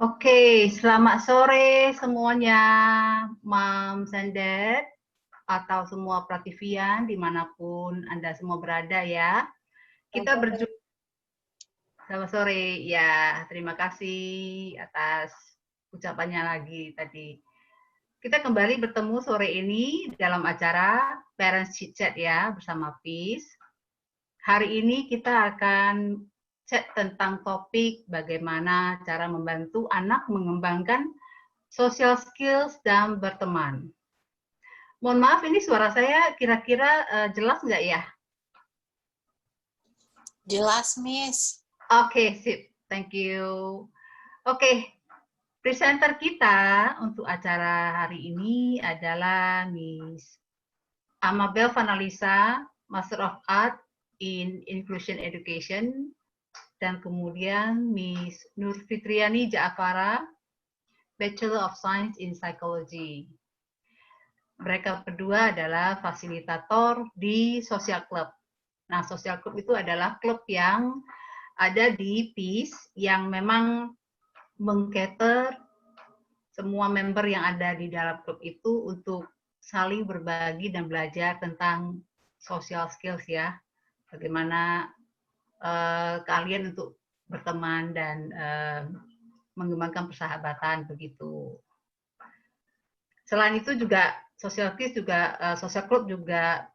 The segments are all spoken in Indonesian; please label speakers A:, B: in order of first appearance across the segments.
A: Oke, selamat sore semuanya, Moms and Dad, atau semua Prativian, dimanapun Anda semua berada ya. Kita berjumpa, selamat sore, ya terima kasih atas ucapannya lagi tadi. Kita kembali bertemu sore ini dalam acara Parents Chit Chat ya, bersama Peace. Hari ini kita akan chat tentang topik bagaimana cara membantu anak mengembangkan social skills dan berteman. Mohon maaf, ini suara saya kira-kira jelas nggak ya?
B: Jelas, Miss.
A: Oke, sip. Thank you. Oke, presenter kita untuk acara hari ini adalah Miss Amabel Vanalisa, Master of Art in Inclusion Education, dan kemudian Miss Nur Fitriani Jaafara, Bachelor of Science in Psychology. Mereka berdua adalah fasilitator di Social Club. Nah, Social Club itu adalah klub yang ada di Peace yang memang mengcater semua member yang ada di dalam klub itu untuk saling berbagi dan belajar tentang social skills ya. Bagaimana kalian untuk berteman dan mengembangkan persahabatan begitu. Selain itu juga social club juga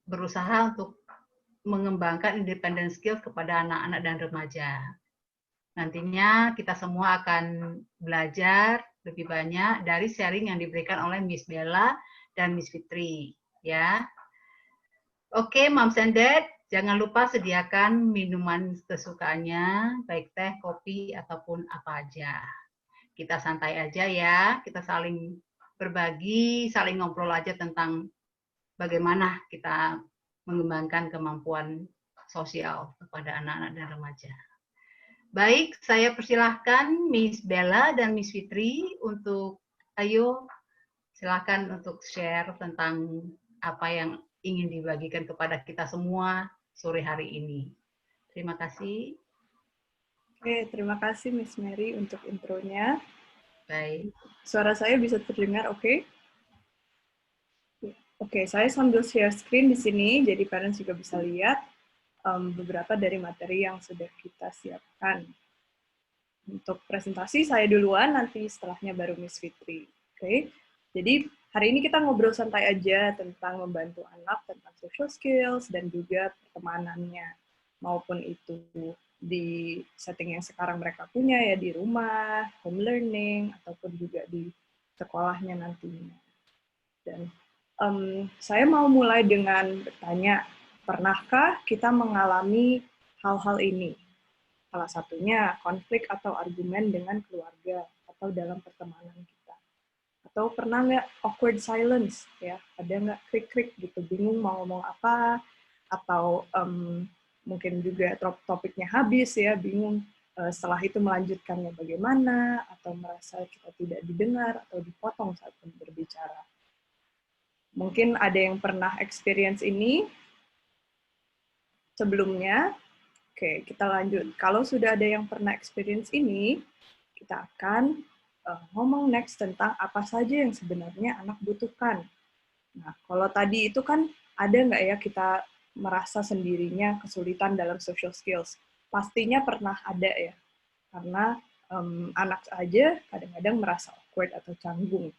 A: berusaha untuk mengembangkan independent skills kepada anak-anak dan remaja. Nantinya kita semua akan belajar lebih banyak dari sharing yang diberikan oleh Miss Bella dan Miss Fitri, ya. Oke, Moms and Dad, jangan lupa sediakan minuman kesukaannya, baik teh, kopi, ataupun apa aja. Kita santai aja ya, kita saling berbagi, saling ngobrol aja tentang bagaimana kita mengembangkan kemampuan sosial kepada anak-anak dan remaja. Baik, saya persilahkan Miss Bella dan Miss Fitri untuk, ayo silakan untuk share tentang apa yang ingin dibagikan kepada kita semua sore hari ini. Terima kasih.
C: Oke, terima kasih Miss Mary untuk intronya.
A: Baik.
C: Suara saya bisa terdengar oke? Oke, saya sambil share screen di sini, jadi parents juga bisa lihat beberapa dari materi yang sudah kita siapkan. Untuk presentasi saya duluan, nanti setelahnya baru Miss Fitri. Oke, jadi hari ini kita ngobrol santai aja tentang membantu anak, tentang social skills, dan juga pertemanannya. Maupun itu di setting yang sekarang mereka punya, ya di rumah, home learning, ataupun juga di sekolahnya nantinya. Dan saya mau mulai dengan bertanya, pernahkah kita mengalami hal-hal ini? Salah satunya konflik atau argumen dengan keluarga atau dalam pertemanan kita. Atau pernah nggak awkward silence, ya? Ada nggak krik-krik gitu, bingung mau ngomong apa, atau mungkin juga topiknya habis, ya, bingung setelah itu melanjutkannya bagaimana, atau merasa kita tidak didengar atau dipotong saat berbicara. Mungkin ada yang pernah experience ini sebelumnya. Oke, kita lanjut. Kalau sudah ada yang pernah experience ini, kita akan ngomong next tentang apa saja yang sebenarnya anak butuhkan. Nah, kalau tadi itu kan ada nggak ya kita merasa sendirinya kesulitan dalam social skills? Pastinya pernah ada ya, karena anak aja kadang-kadang merasa awkward atau canggung.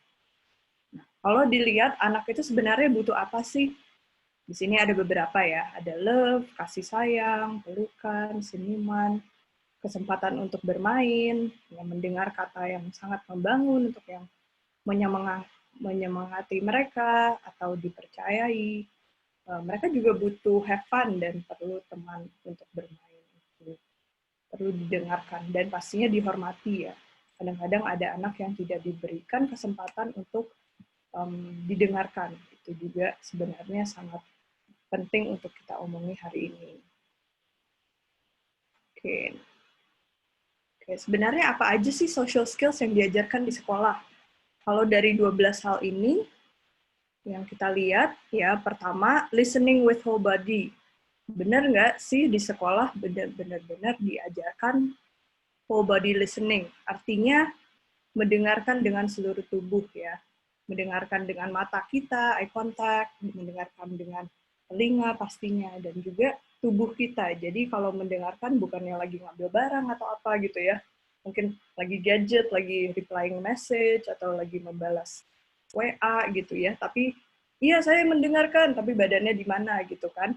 C: Nah, kalau dilihat anak itu sebenarnya butuh apa sih? Di sini ada beberapa ya, ada love, kasih sayang, pelukan, senyuman, kesempatan untuk bermain, yang mendengar kata yang sangat membangun untuk yang menyemangati mereka atau dipercayai. Mereka juga butuh have fun dan perlu teman untuk bermain. Perlu didengarkan dan pastinya dihormati ya. Kadang-kadang ada anak yang tidak diberikan kesempatan untuk didengarkan. Itu juga sebenarnya sangat penting untuk kita omongi hari ini. Oke. Sebenarnya apa aja sih social skills yang diajarkan di sekolah? Kalau dari 12 hal ini, yang kita lihat, ya pertama, listening with whole body. Benar nggak sih di sekolah benar-benar diajarkan whole body listening, artinya mendengarkan dengan seluruh tubuh ya. Mendengarkan dengan mata kita, eye contact, mendengarkan dengan telinga pastinya, dan juga tubuh kita. Jadi kalau mendengarkan bukannya lagi ngambil barang atau apa gitu ya. Mungkin lagi gadget, lagi replying message, atau lagi membalas WA gitu ya. Tapi iya saya mendengarkan, tapi badannya di mana gitu kan.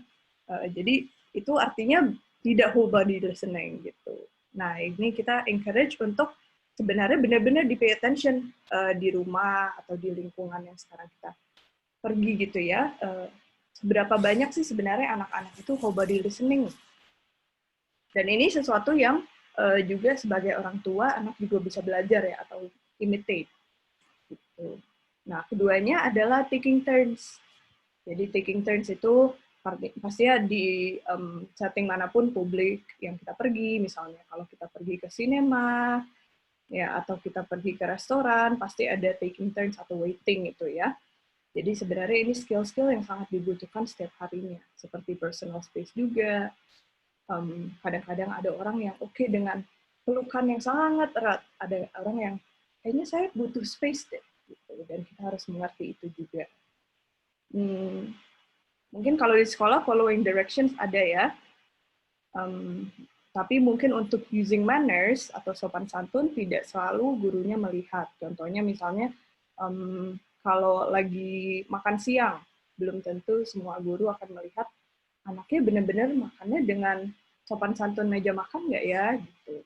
C: Jadi itu artinya tidak whole body listening gitu. Nah ini kita encourage untuk sebenarnya benar-benar di pay attention di rumah atau di lingkungan yang sekarang kita pergi gitu ya. Seberapa banyak sih sebenarnya anak-anak itu whole body listening? Dan ini sesuatu yang juga sebagai orang tua anak juga bisa belajar ya atau imitate. Gitu. Nah keduanya adalah taking turns. Jadi taking turns itu pastinya di setting manapun publik yang kita pergi, misalnya kalau kita pergi ke sinema, ya atau kita pergi ke restoran, pasti ada taking turns atau waiting itu ya. Jadi sebenarnya ini skill-skill yang sangat dibutuhkan setiap harinya, seperti personal space juga. Kadang-kadang ada orang yang oke dengan pelukan yang sangat erat, ada orang yang kayaknya saya butuh space deh, gitu. Dan kita harus mengerti itu juga. Mungkin kalau di sekolah following directions ada ya, tapi mungkin untuk using manners atau sopan santun tidak selalu gurunya melihat. Contohnya misalnya kalau lagi makan siang, belum tentu semua guru akan melihat anaknya benar-benar makannya dengan sopan santun meja makan nggak ya, gitu.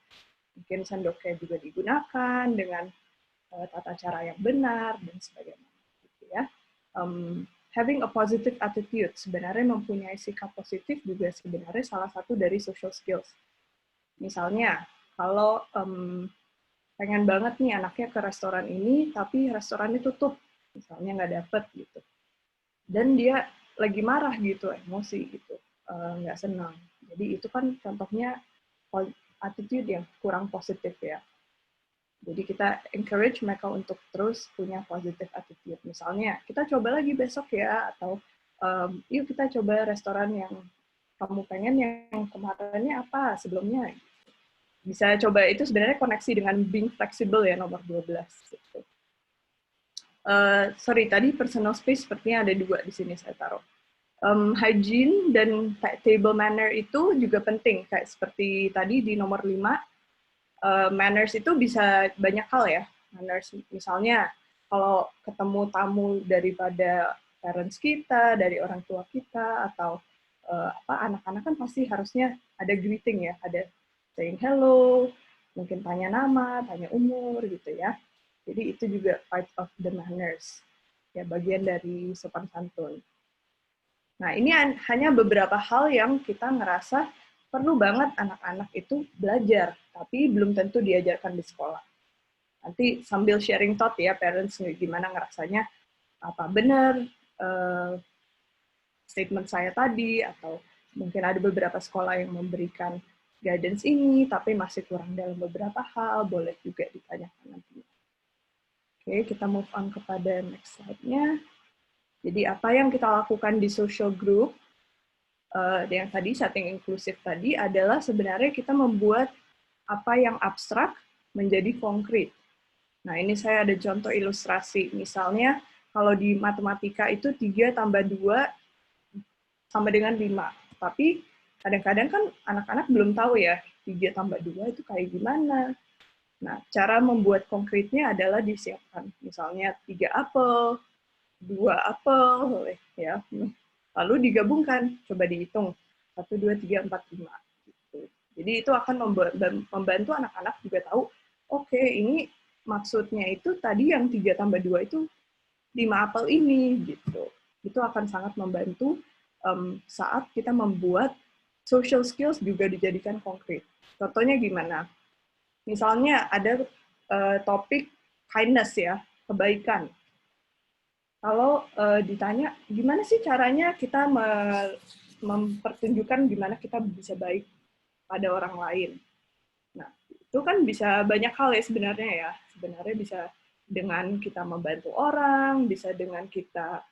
C: Mungkin sendoknya juga digunakan dengan tata cara yang benar dan sebagainya, gitu ya. Having a positive attitude, sebenarnya mempunyai sikap positif juga sebenarnya salah satu dari social skills. Misalnya, kalau pengen banget nih anaknya ke restoran ini, tapi restorannya tutup, misalnya nggak dapet gitu. Dan dia lagi marah gitu, emosi gitu, nggak senang. Jadi itu kan contohnya attitude yang kurang positif ya. Jadi kita encourage mereka untuk terus punya positive attitude. Misalnya, kita coba lagi besok ya, atau yuk kita coba restoran yang kamu pengen yang kemarinnya apa sebelumnya. Bisa coba itu sebenarnya koneksi dengan being flexible ya, nomor 12. Gitu. Sorry, tadi personal space sepertinya ada 2 di sini saya taruh. Hygiene dan table manner itu juga penting, kayak seperti tadi di nomor 5, manners itu bisa banyak hal ya. Manners misalnya kalau ketemu tamu daripada parents kita, dari orang tua kita, atau anak-anak kan pasti harusnya ada greeting ya, ada saying hello, mungkin tanya nama, tanya umur gitu ya. Jadi itu juga part of the manners, ya bagian dari sopan santun. Nah ini hanya beberapa hal yang kita ngerasa perlu banget anak-anak itu belajar, tapi belum tentu diajarkan di sekolah. Nanti sambil sharing thought ya, parents gimana ngerasanya, apa benar statement saya tadi, atau mungkin ada beberapa sekolah yang memberikan guidance ini, tapi masih kurang dalam beberapa hal, boleh juga ditanyakan nanti. Oke, kita move on kepada next slide-nya. Jadi apa yang kita lakukan di social group, yang tadi setting inklusif tadi adalah sebenarnya kita membuat apa yang abstrak menjadi konkret. Nah, ini saya ada contoh ilustrasi. Misalnya, kalau di matematika itu 3 tambah 2 sama dengan 5. Tapi kadang-kadang kan anak-anak belum tahu ya, 3 tambah 2 itu kayak gimana. Nah, cara membuat konkretnya adalah disiapkan. Misalnya 3 apel, 2 apel, ya. Lalu digabungkan, coba dihitung. 1, 2, 3, 4, 5. Gitu. Jadi itu akan membantu anak-anak juga tahu, oke, ini maksudnya itu tadi yang 3 tambah 2 itu 5 apel ini. Gitu. Itu akan sangat membantu saat kita membuat social skills juga dijadikan konkret. Contohnya gimana? Misalnya ada topik kindness ya, kebaikan. Kalau ditanya, gimana sih caranya kita mempertunjukkan gimana kita bisa baik pada orang lain? Nah, itu kan bisa banyak hal ya sebenarnya ya. Sebenarnya bisa dengan kita membantu orang, bisa dengan kita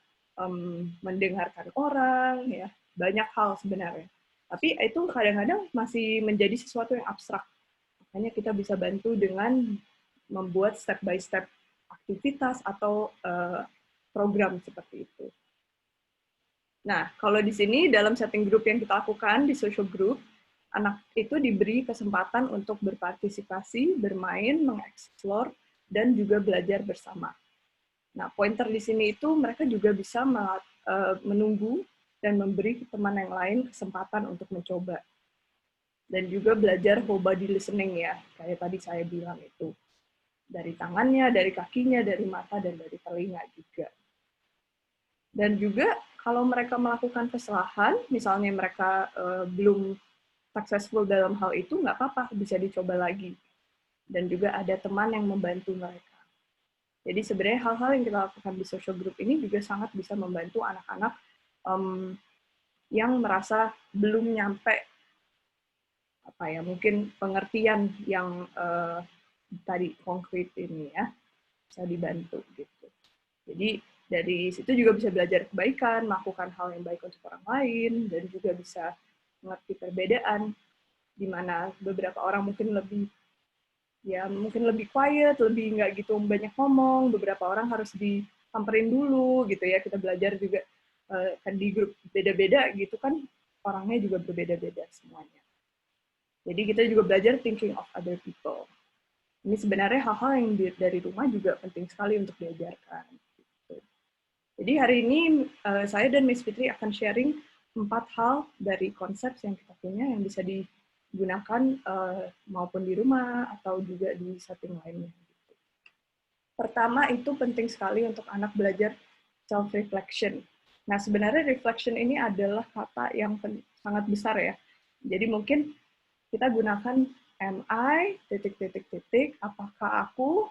C: mendengarkan orang, ya banyak hal sebenarnya. Tapi itu kadang-kadang masih menjadi sesuatu yang abstrak. Makanya kita bisa bantu dengan membuat step by step aktivitas atau program seperti itu. Nah, kalau di sini dalam setting grup yang kita lakukan di social group, anak itu diberi kesempatan untuk berpartisipasi, bermain, mengeksplor, dan juga belajar bersama. Nah, pointer di sini itu mereka juga bisa menunggu dan memberi teman yang lain kesempatan untuk mencoba. Dan juga belajar whole body listening ya, kayak tadi saya bilang itu. Dari tangannya, dari kakinya, dari mata, dan dari telinga juga. Dan juga kalau mereka melakukan kesalahan, misalnya mereka belum successful dalam hal itu, nggak apa-apa, bisa dicoba lagi. Dan juga ada teman yang membantu mereka. Jadi sebenarnya hal-hal yang kita lakukan di social group ini juga sangat bisa membantu anak-anak yang merasa belum nyampe mungkin pengertian yang tadi konkret ini ya, bisa dibantu gitu. Jadi dari situ juga bisa belajar kebaikan, melakukan hal yang baik untuk orang lain, dan juga bisa mengerti perbedaan, di mana beberapa orang mungkin lebih quiet, lebih nggak gitu banyak ngomong, beberapa orang harus disamperin dulu gitu ya. Kita belajar juga kan di grup beda-beda gitu kan, orangnya juga berbeda-beda semuanya. Jadi kita juga belajar thinking of other people. Ini sebenarnya hal-hal yang dari rumah juga penting sekali untuk diajarkan. Gitu. Jadi hari ini saya dan Miss Fitri akan sharing 4 hal dari konsep yang kita punya yang bisa digunakan maupun di rumah atau juga di setting lainnya. Gitu. Pertama itu penting sekali untuk anak belajar self-reflection. Nah sebenarnya reflection ini adalah kata yang sangat besar ya. Jadi mungkin kita gunakan am I, ... apakah aku,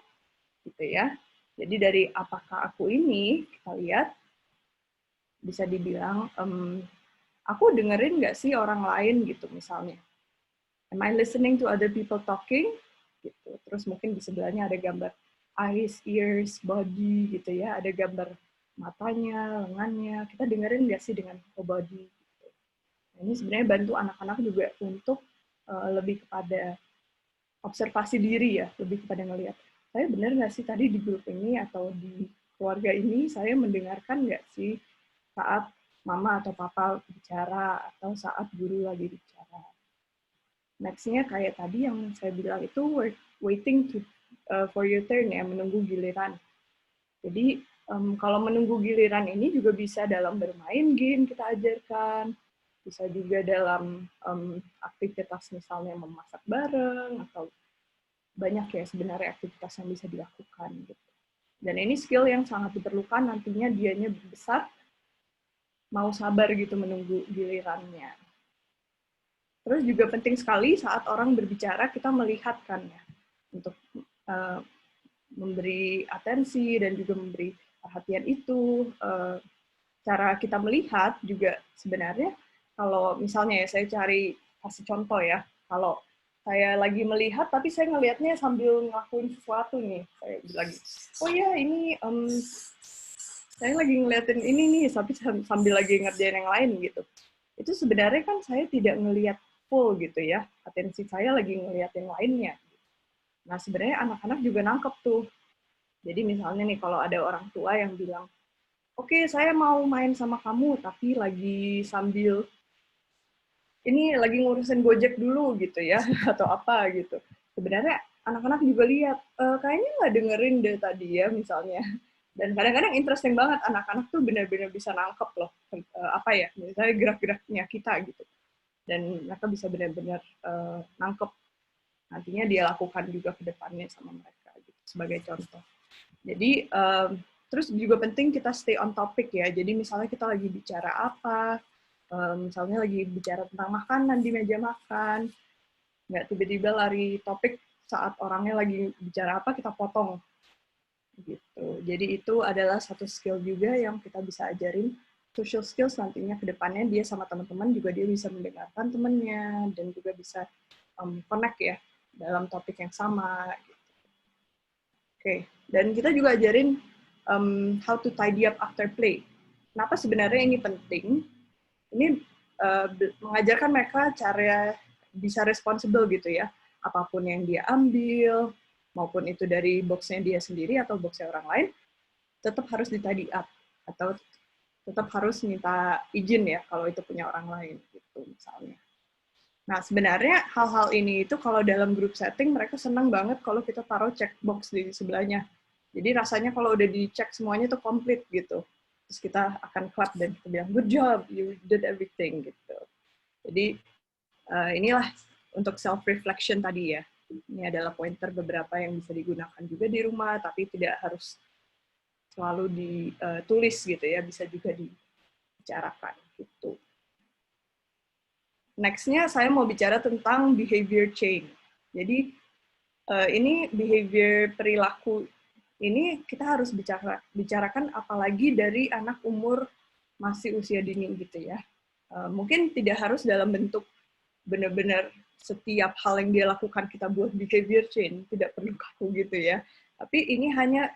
C: gitu ya. Jadi dari apakah aku ini, kita lihat, bisa dibilang, aku dengerin nggak sih orang lain, gitu misalnya. Am I listening to other people talking? Gitu. Terus mungkin di sebelahnya ada gambar eyes, ears, body, gitu ya. Ada gambar matanya, lengannya. Kita dengerin nggak sih dengan whole body? Gitu. Nah, ini sebenarnya bantu anak-anak juga untuk lebih kepada observasi diri ya, lebih kepada ngelihat, saya benar nggak sih tadi di grup ini atau di keluarga ini, saya mendengarkan nggak sih saat mama atau papa bicara, atau saat guru lagi bicara. Next-nya kayak tadi yang saya bilang itu waiting for your turn ya, menunggu giliran. Jadi kalau menunggu giliran ini juga bisa dalam bermain game kita ajarkan, bisa juga dalam aktivitas misalnya memasak bareng, atau banyak ya sebenarnya aktivitas yang bisa dilakukan. Gitu. Dan ini skill yang sangat diperlukan nantinya dianya besar, mau sabar gitu menunggu gilirannya. Terus juga penting sekali saat orang berbicara kita melihat kan ya, untuk memberi atensi dan juga memberi perhatian itu. Cara kita melihat juga sebenarnya, kalau misalnya ya saya kasih contoh ya, kalau saya lagi melihat tapi saya ngelihatnya sambil ngelakuin sesuatu nih, saya bilang, oh ya ini saya lagi ngeliatin ini nih, tapi sambil lagi ngerjain yang lain gitu. Itu sebenarnya kan saya tidak ngelihat full gitu ya, atensi saya lagi ngeliatin lainnya. Nah sebenarnya anak-anak juga nangkep tuh. Jadi misalnya nih kalau ada orang tua yang bilang, oke, saya mau main sama kamu, tapi lagi sambil ini lagi ngurusin Gojek dulu gitu ya, atau apa gitu. Sebenarnya anak-anak juga lihat, kayaknya nggak dengerin deh tadi ya misalnya. Dan kadang-kadang interesting banget, anak-anak tuh benar-benar bisa nangkep loh, misalnya gerak-geraknya kita gitu. Dan mereka bisa benar-benar nangkep. Nantinya dia lakukan juga ke depannya sama mereka gitu, sebagai contoh. Jadi terus juga penting kita stay on topic ya. Jadi misalnya kita lagi bicara apa, misalnya lagi bicara tentang makanan di meja makan, nggak tiba-tiba lari topik saat orangnya lagi bicara apa kita potong. Gitu. Jadi itu adalah satu skill juga yang kita bisa ajarin, social skills nantinya ke depannya dia sama teman-teman juga dia bisa mendengarkan temannya dan juga bisa connect ya dalam topik yang sama. Gitu. Oke, dan kita juga ajarin how to tidy up after play. Kenapa sebenarnya ini penting? Ini mengajarkan mereka cara bisa responsible gitu ya. apapun yang dia ambil, maupun itu dari box-nya dia sendiri atau box-nya orang lain, tetap harus di-tidy up, atau tetap harus minta izin ya kalau itu punya orang lain, gitu misalnya. Nah, sebenarnya hal-hal ini itu kalau dalam group setting, mereka senang banget kalau kita taruh checkbox di sebelahnya. Jadi rasanya kalau udah dicek semuanya itu komplit gitu. Terus kita akan clap dan kita bilang, good job, you did everything, gitu. Jadi, inilah untuk self-reflection tadi ya. Ini adalah pointer beberapa yang bisa digunakan juga di rumah, tapi tidak harus selalu ditulis gitu ya, bisa juga dibicarakan gitu. Next-nya saya mau bicara tentang behavior change. Jadi ini behavior perilaku ini kita harus bicarakan apalagi dari anak umur masih usia dini gitu ya. Mungkin tidak harus dalam bentuk benar-benar setiap hal yang dia lakukan kita buat behavior change, tidak perlu kaku gitu ya. Tapi ini hanya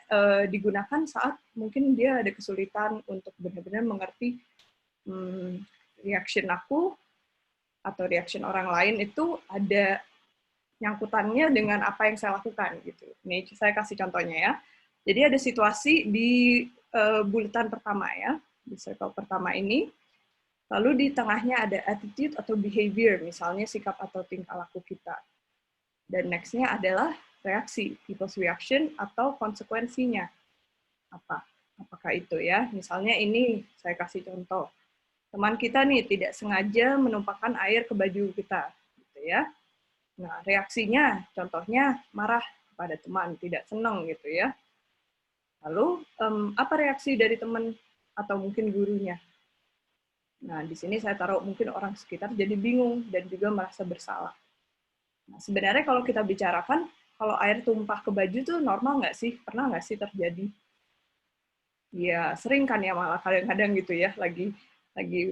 C: digunakan saat mungkin dia ada kesulitan untuk benar-benar mengerti reaction aku atau reaction orang lain itu ada nyangkutannya dengan apa yang saya lakukan gitu. Ini saya kasih contohnya ya. Jadi ada situasi di bulletin pertama ya, di circle pertama ini. Lalu di tengahnya ada attitude atau behavior, misalnya sikap atau tingkah laku kita. Dan next-nya adalah reaksi, people's reaction atau konsekuensinya. Apakah itu ya? Misalnya ini saya kasih contoh. Teman kita nih tidak sengaja menumpahkan air ke baju kita, gitu ya. Nah, reaksinya contohnya marah kepada teman, tidak senang gitu ya. Lalu apa reaksi dari teman atau mungkin gurunya? Nah, di sini saya taruh mungkin orang sekitar jadi bingung dan juga merasa bersalah. Nah, sebenarnya kalau kita bicarakan, kalau air tumpah ke baju tuh normal nggak sih? Pernah nggak sih terjadi? Ya, sering kan ya malah kadang-kadang gitu ya, lagi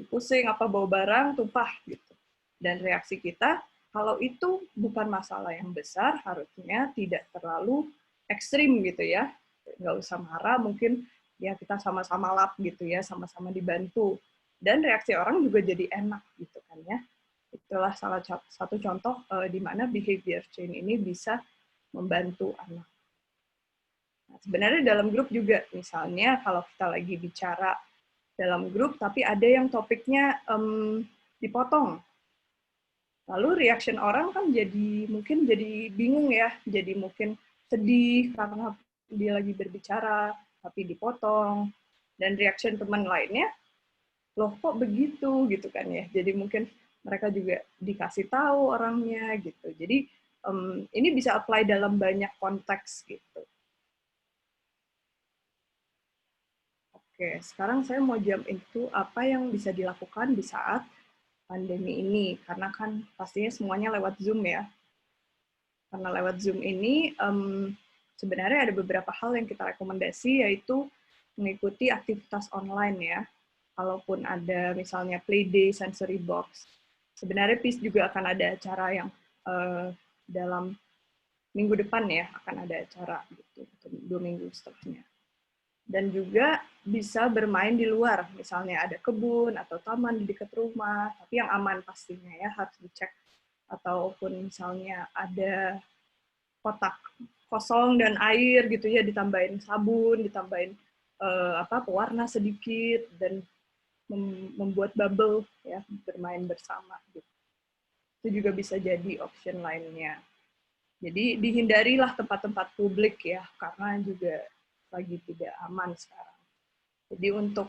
C: pusing apa bawa barang tumpah gitu. Dan reaksi kita, kalau itu bukan masalah yang besar, harusnya tidak terlalu ekstrim gitu ya. Nggak usah marah, mungkin ya kita sama-sama lap gitu ya, sama-sama dibantu. Dan reaksi orang juga jadi enak gitu kan ya. Itulah salah satu contoh di mana behavior change ini bisa membantu anak. Nah, sebenarnya dalam grup juga, misalnya kalau kita lagi bicara dalam grup, tapi ada yang topiknya dipotong. Lalu reaction orang kan mungkin jadi bingung ya, jadi mungkin sedih karena dia lagi berbicara, tapi dipotong. Dan reaction teman lainnya, loh kok begitu gitu kan ya. Jadi mungkin mereka juga dikasih tahu orangnya gitu. Jadi ini bisa apply dalam banyak konteks gitu. Oke, sekarang saya mau jump into apa yang bisa dilakukan di saat pandemi ini, karena kan pastinya semuanya lewat Zoom ya. Karena lewat Zoom ini, sebenarnya ada beberapa hal yang kita rekomendasi, yaitu mengikuti aktivitas online ya. Kalaupun ada misalnya Playday, Sensory Box, sebenarnya PIS juga akan ada acara yang dalam minggu depan ya, akan ada acara gitu, 2 minggu setelahnya. Dan juga bisa bermain di luar, misalnya ada kebun atau taman di dekat rumah, tapi yang aman pastinya ya, harus dicek. Ataupun misalnya ada kotak kosong dan air gitu ya, ditambahin sabun, ditambahin pewarna sedikit, dan membuat bubble ya, bermain bersama gitu. Itu juga bisa jadi option lainnya. Jadi dihindarilah tempat-tempat publik ya, karena juga lagi tidak aman sekarang. Jadi untuk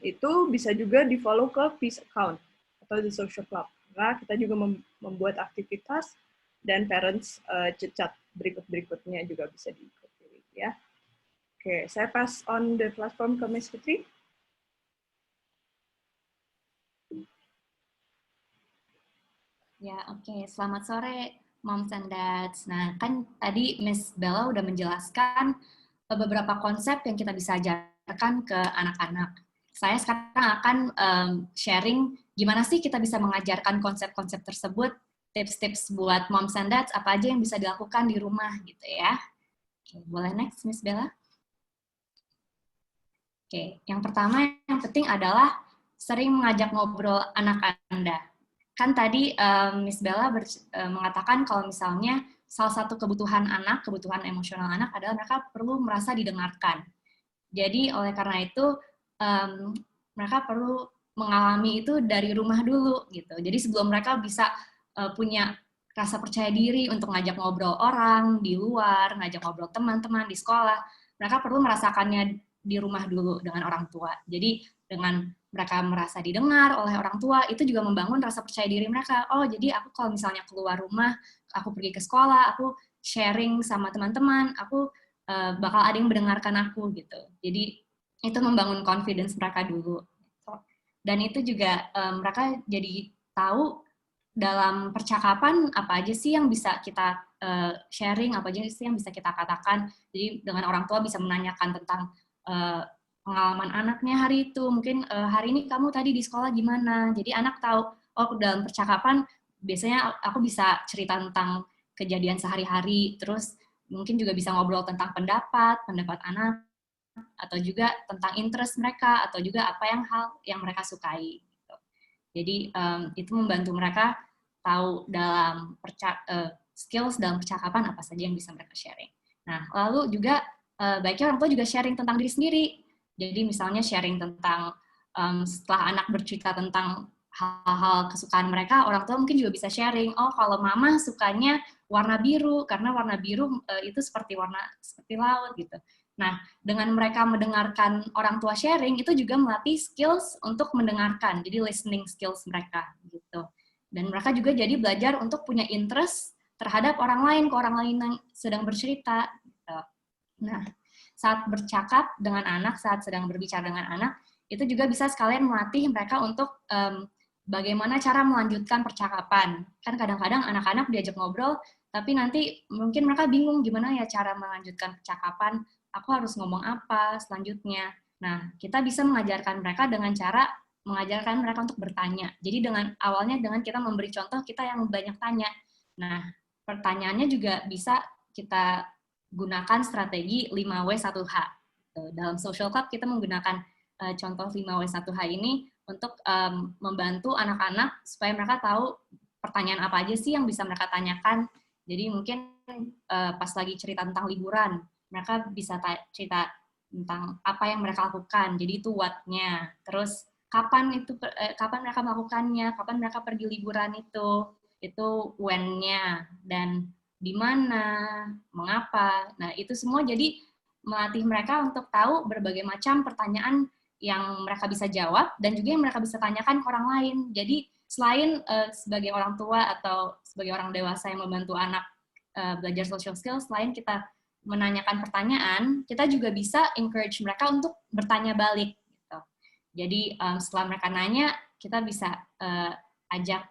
C: itu bisa juga di-follow ke Peace account atau di social club. Karena kita juga membuat aktivitas dan parents cecat berikut-berikutnya juga bisa diikuti ya. Oke, saya pass on the platform ke Ms. Fitri.
B: Ya, oke. Selamat sore, Moms and Dads. Nah, kan tadi Miss Bella udah menjelaskan beberapa konsep yang kita bisa ajarkan ke anak-anak. Saya sekarang akan sharing gimana sih kita bisa mengajarkan konsep-konsep tersebut, tips-tips buat Moms and Dads, apa aja yang bisa dilakukan di rumah gitu ya. Oke, boleh next, Miss Bella? Oke, yang pertama yang penting adalah sering mengajak ngobrol anak Anda. kan tadi Miss Bella mengatakan kalau misalnya salah satu kebutuhan anak, kebutuhan emosional anak adalah mereka perlu merasa didengarkan. Jadi oleh karena itu mereka perlu mengalami itu dari rumah dulu gitu. Jadi sebelum mereka bisa punya rasa percaya diri untuk ngajak ngobrol orang di luar, ngajak ngobrol teman-teman di sekolah, mereka perlu merasakannya di rumah dulu dengan orang tua. Jadi dengan mereka merasa didengar oleh orang tua, itu juga membangun rasa percaya diri mereka. Oh, jadi aku kalau misalnya keluar rumah, aku pergi ke sekolah, aku sharing sama teman-teman, aku bakal ada yang mendengarkan aku gitu. Jadi itu membangun confidence mereka dulu. Dan itu juga mereka jadi tahu dalam percakapan apa aja sih yang bisa kita sharing, apa aja sih yang bisa kita katakan. Jadi dengan orang tua bisa menanyakan tentang pengalaman anaknya hari itu. Mungkin hari ini kamu tadi di sekolah gimana? Jadi anak tahu, oh dalam percakapan biasanya aku bisa cerita tentang kejadian sehari-hari, terus mungkin juga bisa ngobrol tentang pendapat anak, atau juga tentang interest mereka, atau juga apa hal yang mereka sukai. Gitu. Jadi itu membantu mereka tahu dalam skills dalam percakapan apa saja yang bisa mereka sharing. Nah, lalu juga baiknya orang tua juga sharing tentang diri sendiri. Jadi misalnya sharing tentang setelah anak bercerita tentang hal-hal kesukaan mereka, orang tua mungkin juga bisa sharing, oh kalau mama sukanya warna biru, karena warna biru itu seperti laut gitu. Nah, dengan mereka mendengarkan orang tua sharing, itu juga melatih skills untuk mendengarkan, jadi listening skills mereka gitu. Dan mereka juga jadi belajar untuk punya interest terhadap orang lain, ke orang lain yang sedang bercerita. Gitu. Nah, saat bercakap dengan anak, saat sedang berbicara dengan anak, itu juga bisa sekalian melatih mereka untuk bagaimana cara melanjutkan percakapan. Kan kadang-kadang anak-anak diajak ngobrol, tapi nanti mungkin mereka bingung gimana ya cara melanjutkan percakapan, aku harus ngomong apa selanjutnya. Nah, kita bisa mengajarkan mereka dengan cara mengajarkan mereka untuk bertanya. Jadi awalnya dengan kita memberi contoh, kita yang banyak tanya. Nah, pertanyaannya juga bisa kita gunakan strategi 5W1H. Dalam social club kita menggunakan contoh 5W1H ini untuk membantu anak-anak supaya mereka tahu pertanyaan apa aja sih yang bisa mereka tanyakan. Jadi mungkin pas lagi cerita tentang liburan, mereka bisa cerita tentang apa yang mereka lakukan. Jadi itu what-nya. Terus kapan mereka melakukannya, kapan mereka pergi liburan itu when-nya, dan di mana, mengapa. Nah, itu semua jadi melatih mereka untuk tahu berbagai macam pertanyaan yang mereka bisa jawab dan juga yang mereka bisa tanyakan ke orang lain. Jadi selain sebagai orang tua atau sebagai orang dewasa yang membantu anak belajar social skills, selain kita menanyakan pertanyaan, kita juga bisa encourage mereka untuk bertanya balik. Gitu. Jadi setelah mereka nanya, kita bisa ajak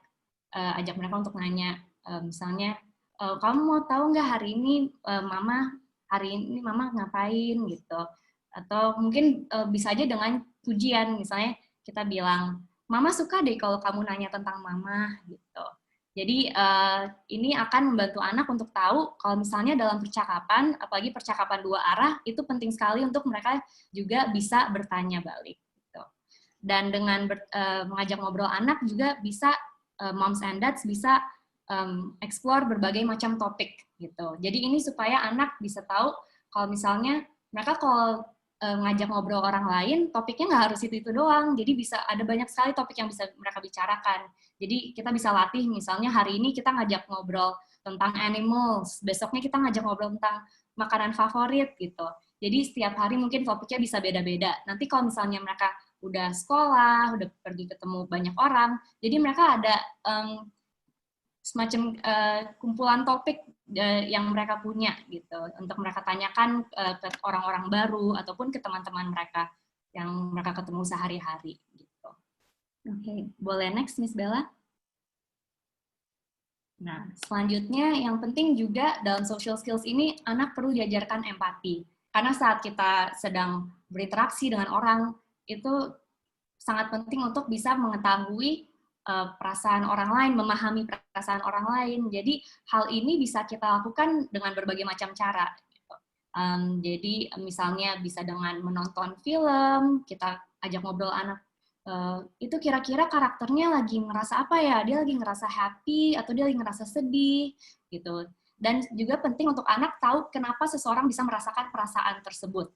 B: mereka untuk nanya, misalnya, kamu mau tahu nggak hari ini mama ngapain gitu. Atau mungkin bisa aja dengan pujian, misalnya kita bilang, mama suka deh kalau kamu nanya tentang mama gitu. Jadi ini akan membantu anak untuk tahu kalau misalnya dalam percakapan, apalagi percakapan dua arah, itu penting sekali untuk mereka juga bisa bertanya balik. Gitu. Dan dengan mengajak ngobrol anak juga bisa moms and dads bisa explore berbagai macam topik gitu. Jadi ini supaya anak bisa tahu kalau misalnya mereka kalau ngajak ngobrol orang lain, topiknya nggak harus itu doang. Jadi bisa ada banyak sekali topik yang bisa mereka bicarakan. Jadi kita bisa latih, misalnya hari ini kita ngajak ngobrol tentang animals, besoknya kita ngajak ngobrol tentang makanan favorit gitu. Jadi setiap hari mungkin topiknya bisa beda-beda. Nanti kalau misalnya mereka udah sekolah, udah pergi ketemu banyak orang, jadi mereka ada semacam kumpulan topik yang mereka punya gitu untuk mereka tanyakan ke orang-orang baru ataupun ke teman-teman mereka yang mereka ketemu sehari-hari gitu. Oke, boleh next Miss Bella? Nah, selanjutnya yang penting juga dalam social skills ini anak perlu diajarkan empati. Karena saat kita sedang berinteraksi dengan orang itu sangat penting untuk bisa mengetahui perasaan orang lain, memahami perasaan orang lain. Jadi hal ini bisa kita lakukan dengan berbagai macam cara. Gitu. Jadi misalnya bisa dengan menonton film, kita ajak ngobrol anak itu kira-kira karakternya lagi ngerasa apa ya? Dia lagi ngerasa happy atau dia lagi ngerasa sedih gitu. Dan juga penting untuk anak tahu kenapa seseorang bisa merasakan perasaan tersebut.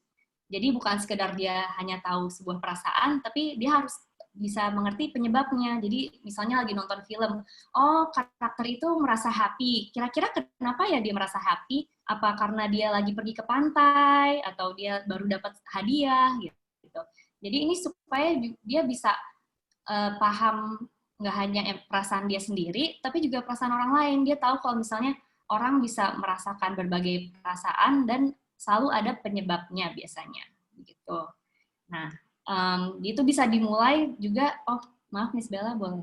B: Jadi bukan sekedar dia hanya tahu sebuah perasaan, tapi dia harus bisa mengerti penyebabnya. Jadi misalnya lagi nonton film, oh karakter itu merasa happy. Kira-kira kenapa ya dia merasa happy? Apa karena dia lagi pergi ke pantai atau dia baru dapat hadiah gitu. Jadi ini supaya dia bisa paham nggak hanya perasaan dia sendiri, tapi juga perasaan orang lain. Dia tahu kalau misalnya orang bisa merasakan berbagai perasaan dan selalu ada penyebabnya biasanya. Begitu. Nah, itu bisa dimulai juga, oh maaf Miss Bella boleh.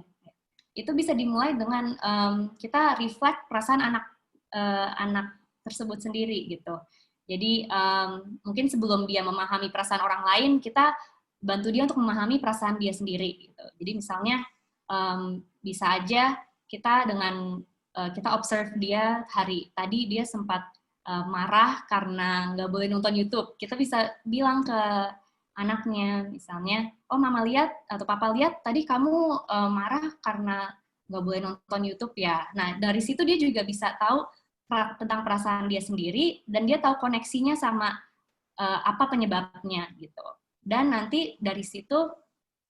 B: Itu bisa dimulai dengan kita reflect perasaan anak tersebut sendiri gitu. Jadi mungkin sebelum dia memahami perasaan orang lain, kita bantu dia untuk memahami perasaan dia sendiri. Gitu. Jadi misalnya bisa aja kita dengan kita observe dia hari tadi dia sempat marah karena nggak boleh nonton YouTube. Kita bisa bilang ke anaknya, misalnya, oh mama lihat atau papa lihat tadi kamu marah karena nggak boleh nonton YouTube ya. Nah dari situ dia juga bisa tahu tentang perasaan dia sendiri dan dia tahu koneksinya sama apa penyebabnya gitu. Dan nanti dari situ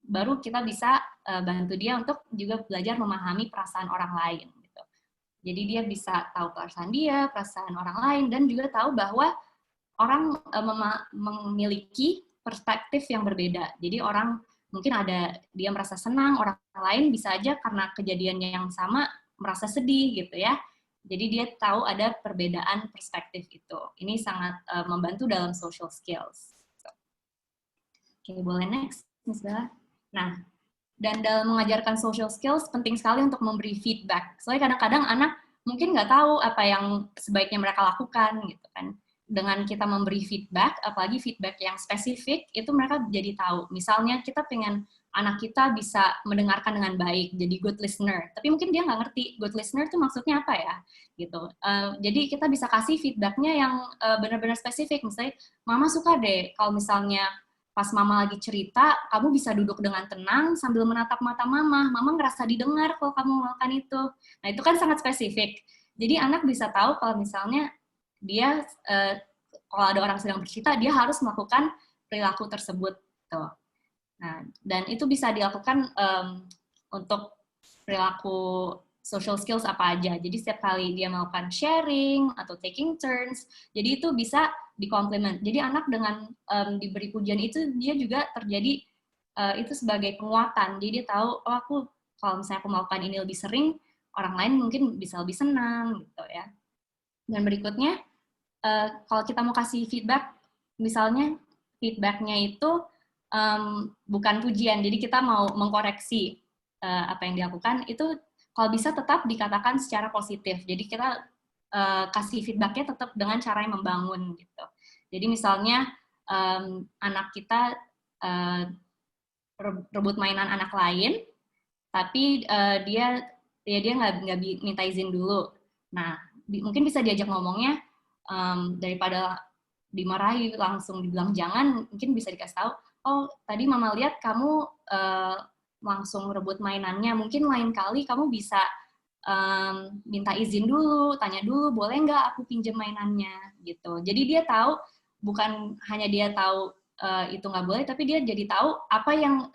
B: baru kita bisa bantu dia untuk juga belajar memahami perasaan orang lain gitu. Jadi dia bisa tahu perasaan dia, perasaan orang lain, dan juga tahu bahwa orang memiliki perspektif yang berbeda. Jadi orang mungkin ada dia merasa senang, orang lain bisa aja karena kejadiannya yang sama merasa sedih gitu ya. Jadi dia tahu ada perbedaan perspektif itu. Ini sangat membantu dalam social skills. Oke, boleh next, Miss Bella. Nah, dan dalam mengajarkan social skills penting sekali untuk memberi feedback. Soalnya kadang-kadang anak mungkin nggak tahu apa yang sebaiknya mereka lakukan gitu kan. Dengan kita memberi feedback, apalagi feedback yang spesifik, itu mereka jadi tahu. Misalnya kita pengen anak kita bisa mendengarkan dengan baik, jadi good listener. Tapi mungkin dia nggak ngerti good listener itu maksudnya apa ya, gitu. Jadi kita bisa kasih feedbacknya yang benar-benar spesifik. Misalnya, Mama suka deh kalau misalnya pas Mama lagi cerita, kamu bisa duduk dengan tenang sambil menatap mata Mama. Mama ngerasa didengar kalau kamu melakukan itu. Nah, itu kan sangat spesifik. Jadi anak bisa tahu kalau misalnya dia kalau ada orang sedang bercerita, dia harus melakukan perilaku tersebut. Tuh. Nah, dan itu bisa dilakukan untuk perilaku social skills apa aja. Jadi setiap kali dia melakukan sharing atau taking turns, jadi itu bisa dikomplement. Jadi anak dengan diberi pujian itu dia juga terjadi itu sebagai penguatan. Jadi dia tahu, oh aku kalau misalnya aku melakukan ini lebih sering, orang lain mungkin bisa lebih senang gitu ya. Dan berikutnya, kalau kita mau kasih feedback, misalnya feedbacknya itu bukan pujian, jadi kita mau mengkoreksi apa yang dilakukan, itu kalau bisa tetap dikatakan secara positif. Jadi kita kasih feedbacknya tetap dengan cara yang membangun gitu. Jadi misalnya anak kita rebut mainan anak lain, tapi dia nggak minta izin dulu. Nah mungkin bisa diajak ngomongnya daripada dimarahi langsung dibilang jangan, mungkin bisa dikasih tahu, oh tadi Mama lihat kamu langsung rebut mainannya, mungkin lain kali kamu bisa minta izin dulu, tanya dulu, boleh nggak aku pinjam mainannya, gitu. Jadi dia tahu, bukan hanya dia tahu itu nggak boleh, tapi dia jadi tahu apa yang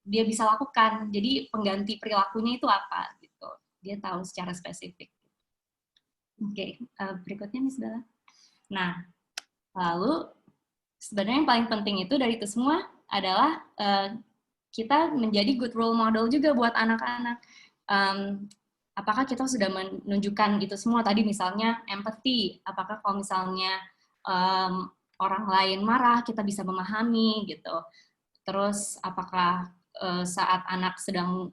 B: dia bisa lakukan. Jadi pengganti perilakunya itu apa, gitu. Dia tahu secara spesifik. Oke, berikutnya Miss Bella. Nah, lalu sebenarnya yang paling penting itu dari itu semua adalah kita menjadi good role model juga buat anak-anak. Apakah kita sudah menunjukkan itu semua tadi, misalnya empathy, apakah kalau misalnya orang lain marah kita bisa memahami gitu. Terus apakah saat anak sedang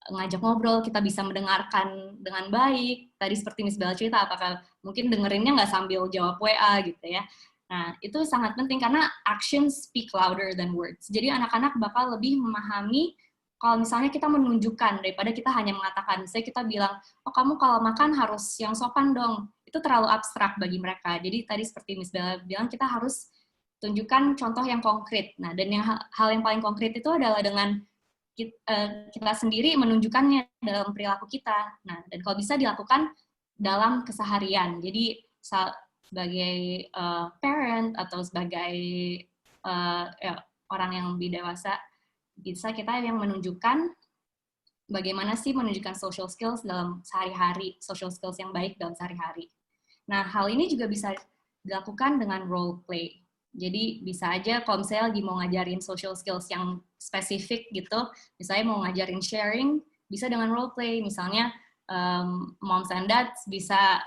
B: ngajak ngobrol kita bisa mendengarkan dengan baik. Tadi seperti Miss Bella cerita, apakah mungkin dengerinnya nggak sambil jawab WA gitu ya. Nah, itu sangat penting karena actions speak louder than words. Jadi anak-anak bakal lebih memahami kalau misalnya kita menunjukkan daripada kita hanya mengatakan. Misalnya kita bilang, oh kamu kalau makan harus yang sopan dong. Itu terlalu abstrak bagi mereka. Jadi tadi seperti Miss Bella bilang, kita harus tunjukkan contoh yang konkret. Nah, dan hal yang paling konkret itu adalah dengan kita sendiri menunjukkannya dalam perilaku kita. Nah, dan kalau bisa dilakukan dalam keseharian. Jadi sebagai parent atau sebagai orang yang lebih dewasa, bisa kita yang menunjukkan bagaimana sih menunjukkan social skills dalam sehari-hari, social skills yang baik dalam sehari-hari. Nah, hal ini juga bisa dilakukan dengan role play. Jadi bisa aja kalau misalnya lagi mau ngajarin social skills yang spesifik gitu, misalnya mau ngajarin sharing, bisa dengan role play. Misalnya moms and dads bisa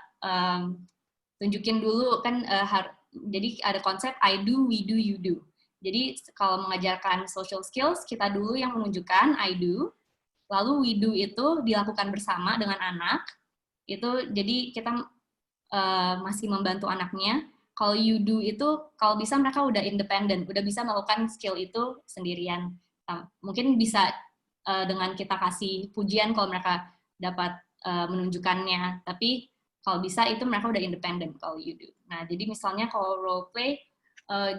B: tunjukin dulu kan, jadi ada konsep I do, we do, you do. Jadi kalau mengajarkan social skills, kita dulu yang menunjukkan I do, lalu we do itu dilakukan bersama dengan anak. Itu jadi kita masih membantu anaknya. Kalau you do itu, kalau bisa mereka udah independen, udah bisa melakukan skill itu sendirian. Mungkin bisa dengan kita kasih pujian kalau mereka dapat menunjukkannya, tapi kalau bisa itu mereka udah independen kalau you do. Nah, jadi misalnya kalau role play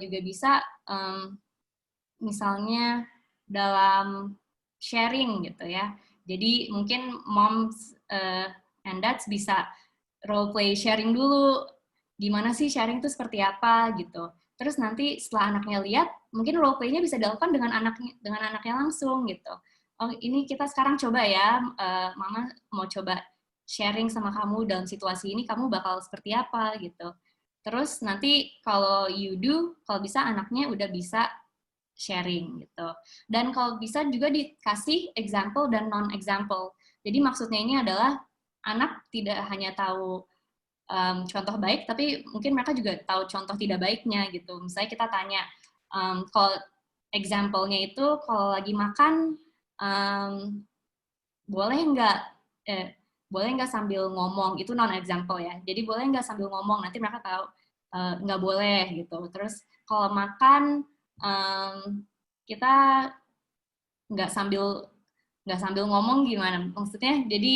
B: juga bisa misalnya dalam sharing gitu ya. Jadi mungkin moms and dads bisa role play sharing dulu. Gimana sih sharing itu seperti apa gitu. Terus nanti setelah anaknya lihat, mungkin role play-nya bisa dilakukan dengan anaknya langsung gitu. Oh, ini kita sekarang coba ya, Mama mau coba sharing sama kamu dalam situasi ini, kamu bakal seperti apa gitu. Terus nanti kalau you do, kalau bisa anaknya udah bisa sharing gitu. Dan kalau bisa juga dikasih example dan non-example. Jadi maksudnya ini adalah anak tidak hanya tahu contoh baik, tapi mungkin mereka juga tahu contoh tidak baiknya gitu. Misalnya kita tanya, kalau example-nya itu kalau lagi makan, boleh nggak sambil ngomong, itu non-example ya. Jadi boleh nggak sambil ngomong, nanti mereka tahu nggak boleh gitu. Terus kalau makan, kita nggak sambil ngomong gimana? Maksudnya, jadi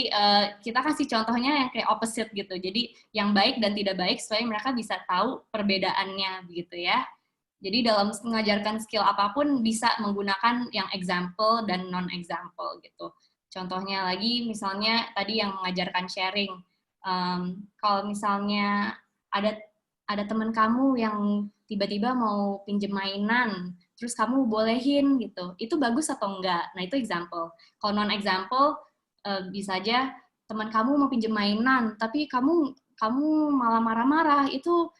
B: kita kasih contohnya yang kayak opposite gitu. Jadi yang baik dan tidak baik supaya mereka bisa tahu perbedaannya begitu ya. Jadi dalam mengajarkan skill apapun bisa menggunakan yang example dan non-example gitu. Contohnya lagi, misalnya tadi yang mengajarkan sharing. Kalau misalnya ada teman kamu yang tiba-tiba mau pinjem mainan, terus kamu bolehin gitu, itu bagus atau enggak? Nah, itu example. Kalau non-example, bisa aja teman kamu mau pinjem mainan, tapi kamu malah marah-marah, itu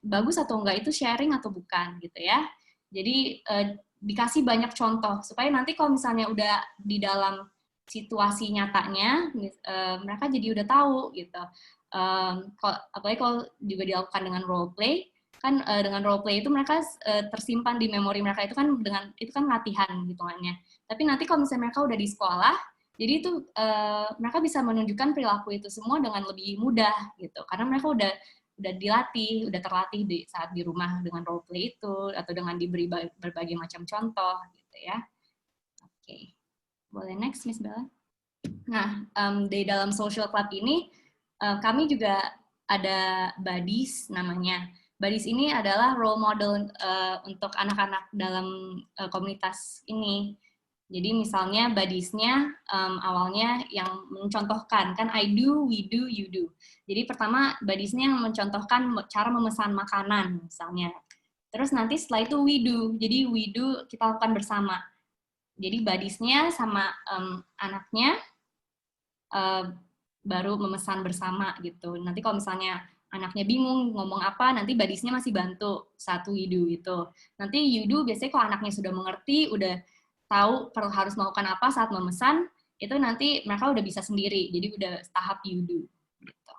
B: bagus atau enggak? Itu sharing atau bukan gitu ya. Jadi dikasih banyak contoh supaya nanti kalau misalnya udah di dalam situasi nyatanya, mereka jadi udah tahu gitu. Apalagi kalau juga dilakukan dengan role play, kan dengan role play itu mereka tersimpan di memori mereka, itu kan latihan hitungannya. Tapi nanti kalau misalnya mereka udah di sekolah, jadi itu mereka bisa menunjukkan perilaku itu semua dengan lebih mudah gitu, karena mereka udah dilatih, udah terlatih saat di rumah dengan role play itu, atau dengan diberi berbagai macam contoh gitu ya. Oke. Boleh next, Miss Bella? Nah, di dalam social club ini, kami juga ada buddies namanya. Buddies ini adalah role model untuk anak-anak dalam komunitas ini. Jadi misalnya buddies-nya awalnya yang mencontohkan, kan I do, we do, you do. Jadi pertama buddies-nya yang mencontohkan cara memesan makanan misalnya. Terus nanti setelah itu we do, jadi we do kita lakukan bersama. Jadi buddies-nya sama anaknya baru memesan bersama gitu. Nanti kalau misalnya anaknya bingung ngomong apa, nanti buddies-nya masih bantu satu you do itu. Nanti you do biasanya kalau anaknya sudah mengerti, udah tahu harus melakukan apa saat memesan, itu nanti mereka udah bisa sendiri. Jadi udah tahap you do. Gitu.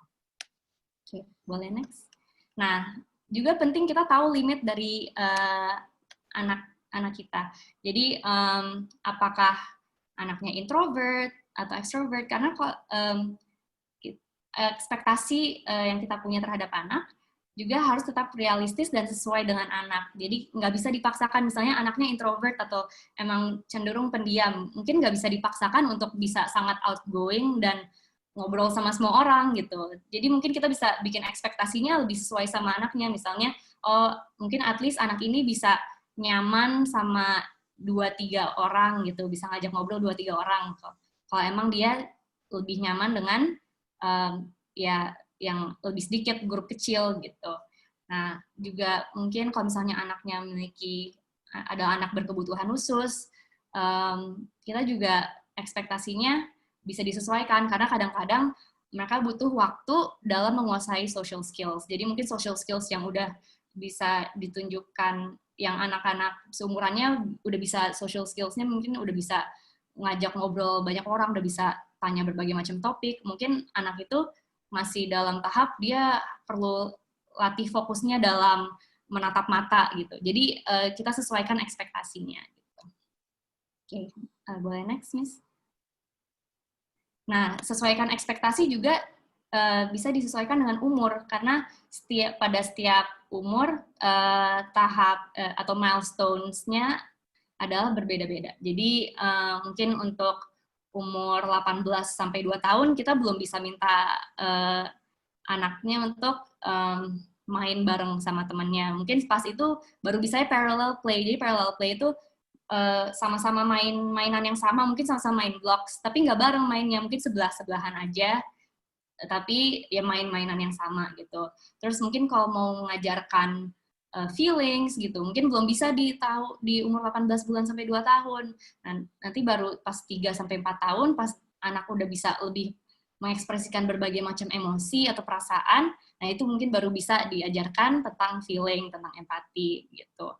B: Oke, boleh next. Nah, juga penting kita tahu limit dari anak kita. Jadi apakah anaknya introvert atau extrovert? Karena ekspektasi yang kita punya terhadap anak juga harus tetap realistis dan sesuai dengan anak. Jadi nggak bisa dipaksakan, misalnya anaknya introvert atau emang cenderung pendiam, mungkin nggak bisa dipaksakan untuk bisa sangat outgoing dan ngobrol sama semua orang gitu. Jadi mungkin kita bisa bikin ekspektasinya lebih sesuai sama anaknya. Misalnya, oh mungkin at least anak ini bisa nyaman sama 2-3 orang gitu, bisa ngajak ngobrol 2-3 orang. Kalau emang dia lebih nyaman dengan ya yang lebih sedikit, grup kecil gitu. Nah, juga mungkin kalau misalnya anaknya ada anak berkebutuhan khusus, kita juga ekspektasinya bisa disesuaikan, karena kadang-kadang mereka butuh waktu dalam menguasai social skills. Jadi mungkin social skills yang udah bisa ditunjukkan, yang anak-anak seumurannya udah bisa social skills-nya, mungkin udah bisa ngajak ngobrol banyak orang, udah bisa tanya berbagai macam topik. Mungkin anak itu masih dalam tahap dia perlu latih fokusnya dalam menatap mata gitu. Jadi kita sesuaikan ekspektasinya. Gitu. Oke, boleh next, Miss. Nah, sesuaikan ekspektasi juga bisa disesuaikan dengan umur, karena pada setiap umur tahap atau milestones-nya adalah berbeda-beda. Jadi mungkin untuk umur 18 sampai 2 tahun kita belum bisa minta anaknya untuk main bareng sama temannya. Mungkin pas itu baru bisa parallel play. Jadi parallel play itu sama-sama main mainan yang sama, mungkin sama-sama main blocks, tapi nggak bareng mainnya, mungkin sebelah-sebelahan aja, tapi ya main-mainan yang sama gitu. Terus mungkin kalau mau mengajarkan feelings gitu, mungkin belum bisa di umur 18 bulan sampai 2 tahun. Nah, nanti baru pas 3 sampai 4 tahun, pas anak udah bisa lebih mengekspresikan berbagai macam emosi atau perasaan, nah itu mungkin baru bisa diajarkan tentang feeling, tentang empati gitu.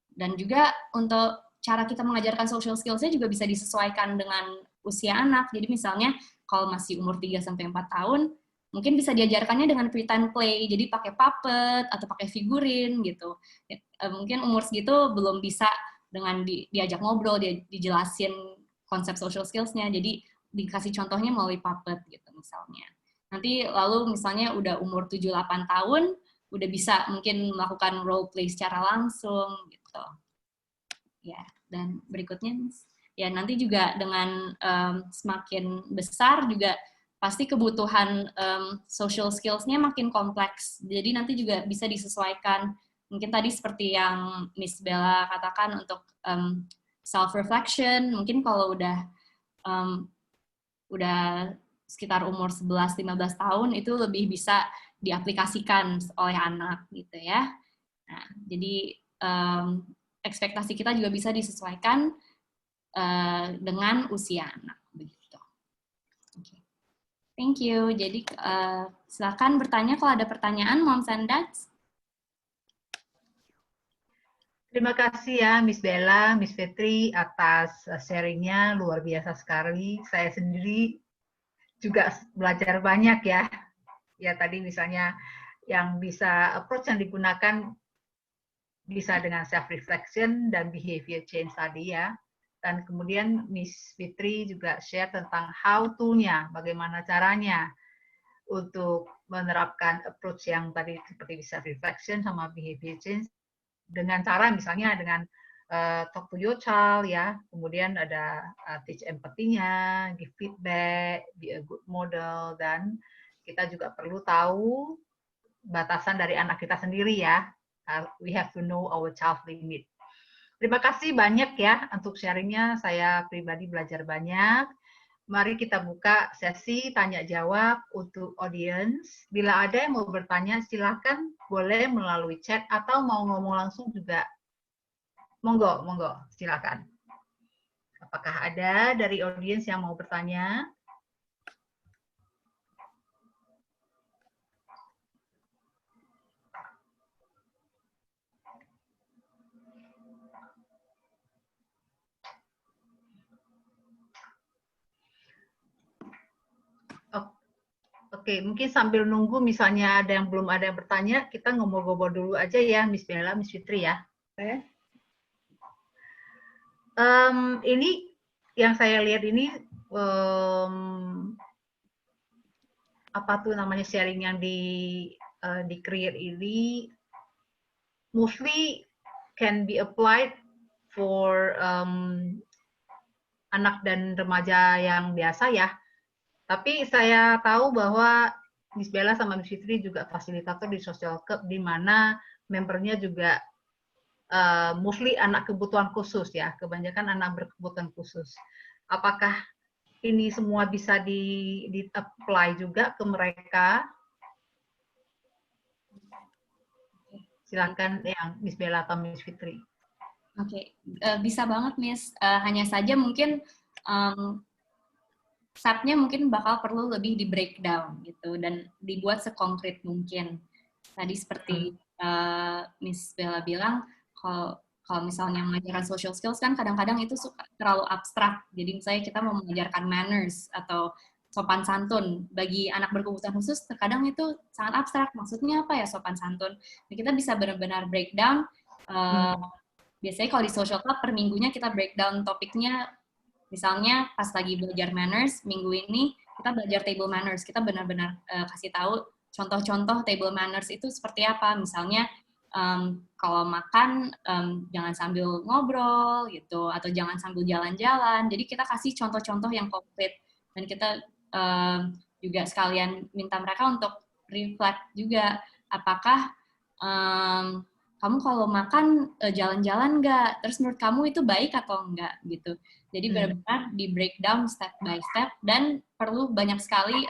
B: Dan juga untuk cara kita mengajarkan social skills-nya juga bisa disesuaikan dengan usia anak. Jadi misalnya kalau masih umur 3 sampai 4 tahun, mungkin bisa diajarkannya dengan pretend play, jadi pakai puppet atau pakai figurin gitu. Mungkin umur segitu belum bisa dengan diajak ngobrol, dijelasin konsep social skills-nya, jadi dikasih contohnya melalui puppet gitu misalnya. Nanti lalu misalnya udah umur 7-8 tahun, udah bisa mungkin melakukan role play secara langsung gitu. Ya, dan berikutnya ya nanti juga dengan semakin besar juga pasti kebutuhan social skills-nya makin kompleks. Jadi nanti juga bisa disesuaikan. Mungkin tadi seperti yang Miss Bella katakan untuk self-reflection, mungkin kalau udah sekitar umur 11-15 tahun itu lebih bisa diaplikasikan oleh anak gitu ya. Nah, jadi ekspektasi kita juga bisa disesuaikan dengan usia anak begitu. Okay. Thank you. Jadi silakan bertanya kalau ada pertanyaan, Moms and Dads.
A: Terima kasih ya Miss Bella, Miss Fitri atas sharingnya, luar biasa sekali. Saya sendiri juga belajar banyak ya. Ya tadi misalnya yang bisa approach yang digunakan bisa dengan self-reflection dan behavior change tadi ya. Dan kemudian Miss Fitri juga share tentang how to-nya, bagaimana caranya untuk menerapkan approach yang tadi seperti self-reflection sama behavior change dengan cara misalnya dengan talk to your child ya, kemudian ada teach empathy-nya, give feedback, be a good model, dan kita juga perlu tahu batasan dari anak kita sendiri ya. We have to know our child limit. Terima kasih banyak ya untuk sharingnya. Saya pribadi belajar banyak. Mari kita buka sesi tanya jawab untuk audience. Bila ada yang mau bertanya, silakan boleh melalui chat atau mau ngomong langsung juga. Monggo, monggo, silakan. Apakah ada dari audience yang mau bertanya? Oke, mungkin sambil nunggu misalnya ada yang belum ada yang bertanya, kita ngobrol-ngobrol dulu aja ya, Miss Bella, Miss Fitri ya. Ini yang saya lihat ini apa tuh namanya sharing yang di create ini mostly can be applied for anak dan remaja yang biasa ya. Tapi saya tahu bahwa Miss Bella sama Miss Fitri juga fasilitator di Social Club, di mana membernya juga mostly anak kebutuhan khusus ya, kebanyakan anak berkebutuhan khusus. Apakah ini semua bisa di-apply juga ke mereka? Silakan yang Miss Bella atau Miss Fitri.
B: Oke, bisa banget Miss. Hanya saja mungkin step-nya mungkin bakal perlu lebih di breakdown gitu dan dibuat sekonkret mungkin. Tadi seperti Miss Bella bilang, kalau misalnya mengajarkan social skills kan kadang-kadang itu suka terlalu abstrak. Jadi misalnya kita mau mengajarkan manners atau sopan santun bagi anak berkebutuhan khusus, terkadang itu sangat abstrak. Maksudnya apa ya sopan santun? Nah, kita bisa benar-benar breakdown. Biasanya kalau di social club per minggunya kita breakdown topiknya. Misalnya pas lagi belajar manners, minggu ini kita belajar table manners. Kita benar-benar kasih tahu contoh-contoh table manners itu seperti apa. Misalnya kalau makan jangan sambil ngobrol gitu, atau jangan sambil jalan-jalan. Jadi kita kasih contoh-contoh yang konkret. Dan kita juga sekalian minta mereka untuk reflect juga. Apakah kamu kalau makan jalan-jalan nggak? Terus menurut kamu itu baik atau enggak gitu. Jadi benar-benar di breakdown step by step dan perlu banyak sekali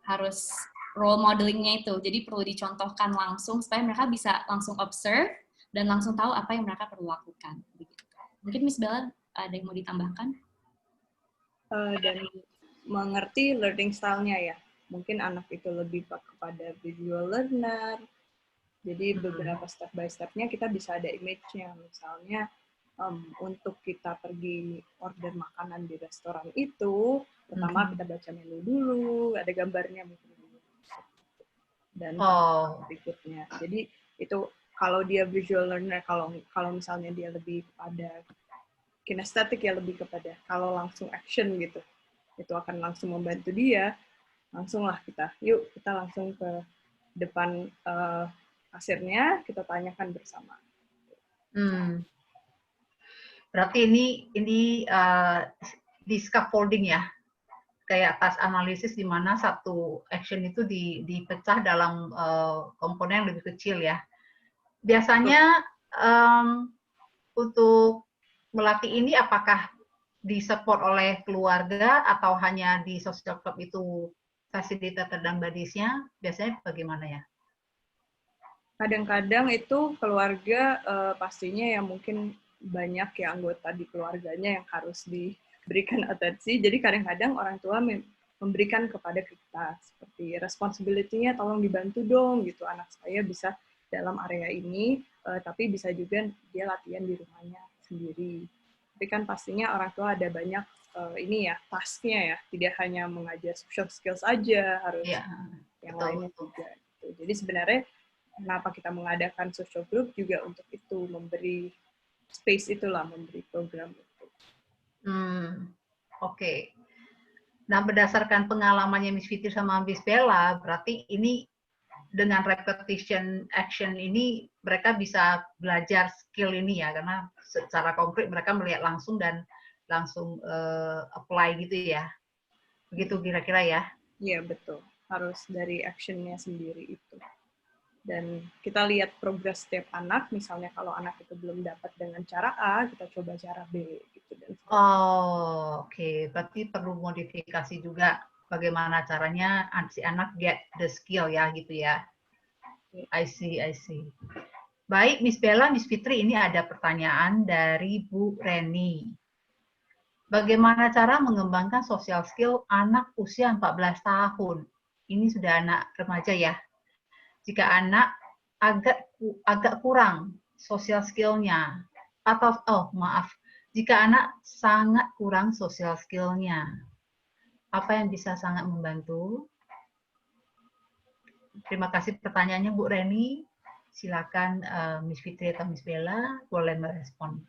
B: harus role modelingnya itu. Jadi perlu dicontohkan langsung supaya mereka bisa langsung observe dan langsung tahu apa yang mereka perlu lakukan. Mungkin Miss Bella ada yang mau ditambahkan?
C: Dan mengerti learning style-nya ya. Mungkin anak itu lebih kepada visual learner. Jadi beberapa step by step-nya kita bisa ada image-nya. Misalnya untuk kita pergi order makanan di restoran itu, pertama kita baca menu dulu, ada gambarnya mungkin. Dan berikutnya. Jadi itu kalau dia visual learner, kalau misalnya dia lebih kepada kinestetik ya, lebih kepada kalau langsung action gitu, itu akan langsung membantu dia. Langsunglah kita langsung ke depan kasirnya, kita tanyakan bersama.
A: Berarti ini di scaffolding ya, kayak task analisis di mana satu action itu dipecah dalam komponen yang lebih kecil ya. Biasanya untuk melatih ini apakah disupport oleh keluarga atau hanya di social club itu fasilitator dan buddies-nya? Biasanya bagaimana ya?
C: Kadang-kadang itu keluarga pastinya yang mungkin banyak ya anggota di keluarganya yang harus diberikan atensi. Jadi kadang-kadang orang tua memberikan kepada kita seperti responsibility-nya tolong dibantu dong gitu, anak saya bisa dalam area ini, tapi bisa juga dia latihan di rumahnya sendiri. Tapi kan pastinya orang tua ada banyak ini ya task-nya ya, tidak hanya mengajar social skills aja, harus yang lainnya juga. Gitu. Jadi sebenarnya kenapa kita mengadakan social group juga untuk itu, memberi space itulah, memberi program itu.
A: Oke. Nah, berdasarkan pengalamannya Miss Fitri sama Miss Bella, berarti ini dengan repetition action ini mereka bisa belajar skill ini ya, karena secara konkret mereka melihat langsung dan langsung apply gitu ya. Begitu kira-kira ya?
C: Iya, betul. Harus dari actionnya sendiri itu. Dan kita lihat progres setiap anak, misalnya kalau anak itu belum dapat dengan cara A, kita coba cara B. Gitu.
A: Oke. Berarti perlu modifikasi juga bagaimana caranya si anak get the skill ya, gitu ya. I see. Baik, Miss Bella, Miss Fitri, ini ada pertanyaan dari Bu Reni. Bagaimana cara mengembangkan social skill anak usia 14 tahun? Ini sudah anak remaja ya. Jika anak agak kurang social skill-nya, atau jika anak sangat kurang social skill-nya, apa yang bisa sangat membantu? Terima kasih pertanyaannya Bu Reni. Silakan Miss Fitri atau Miss Bella boleh merespon.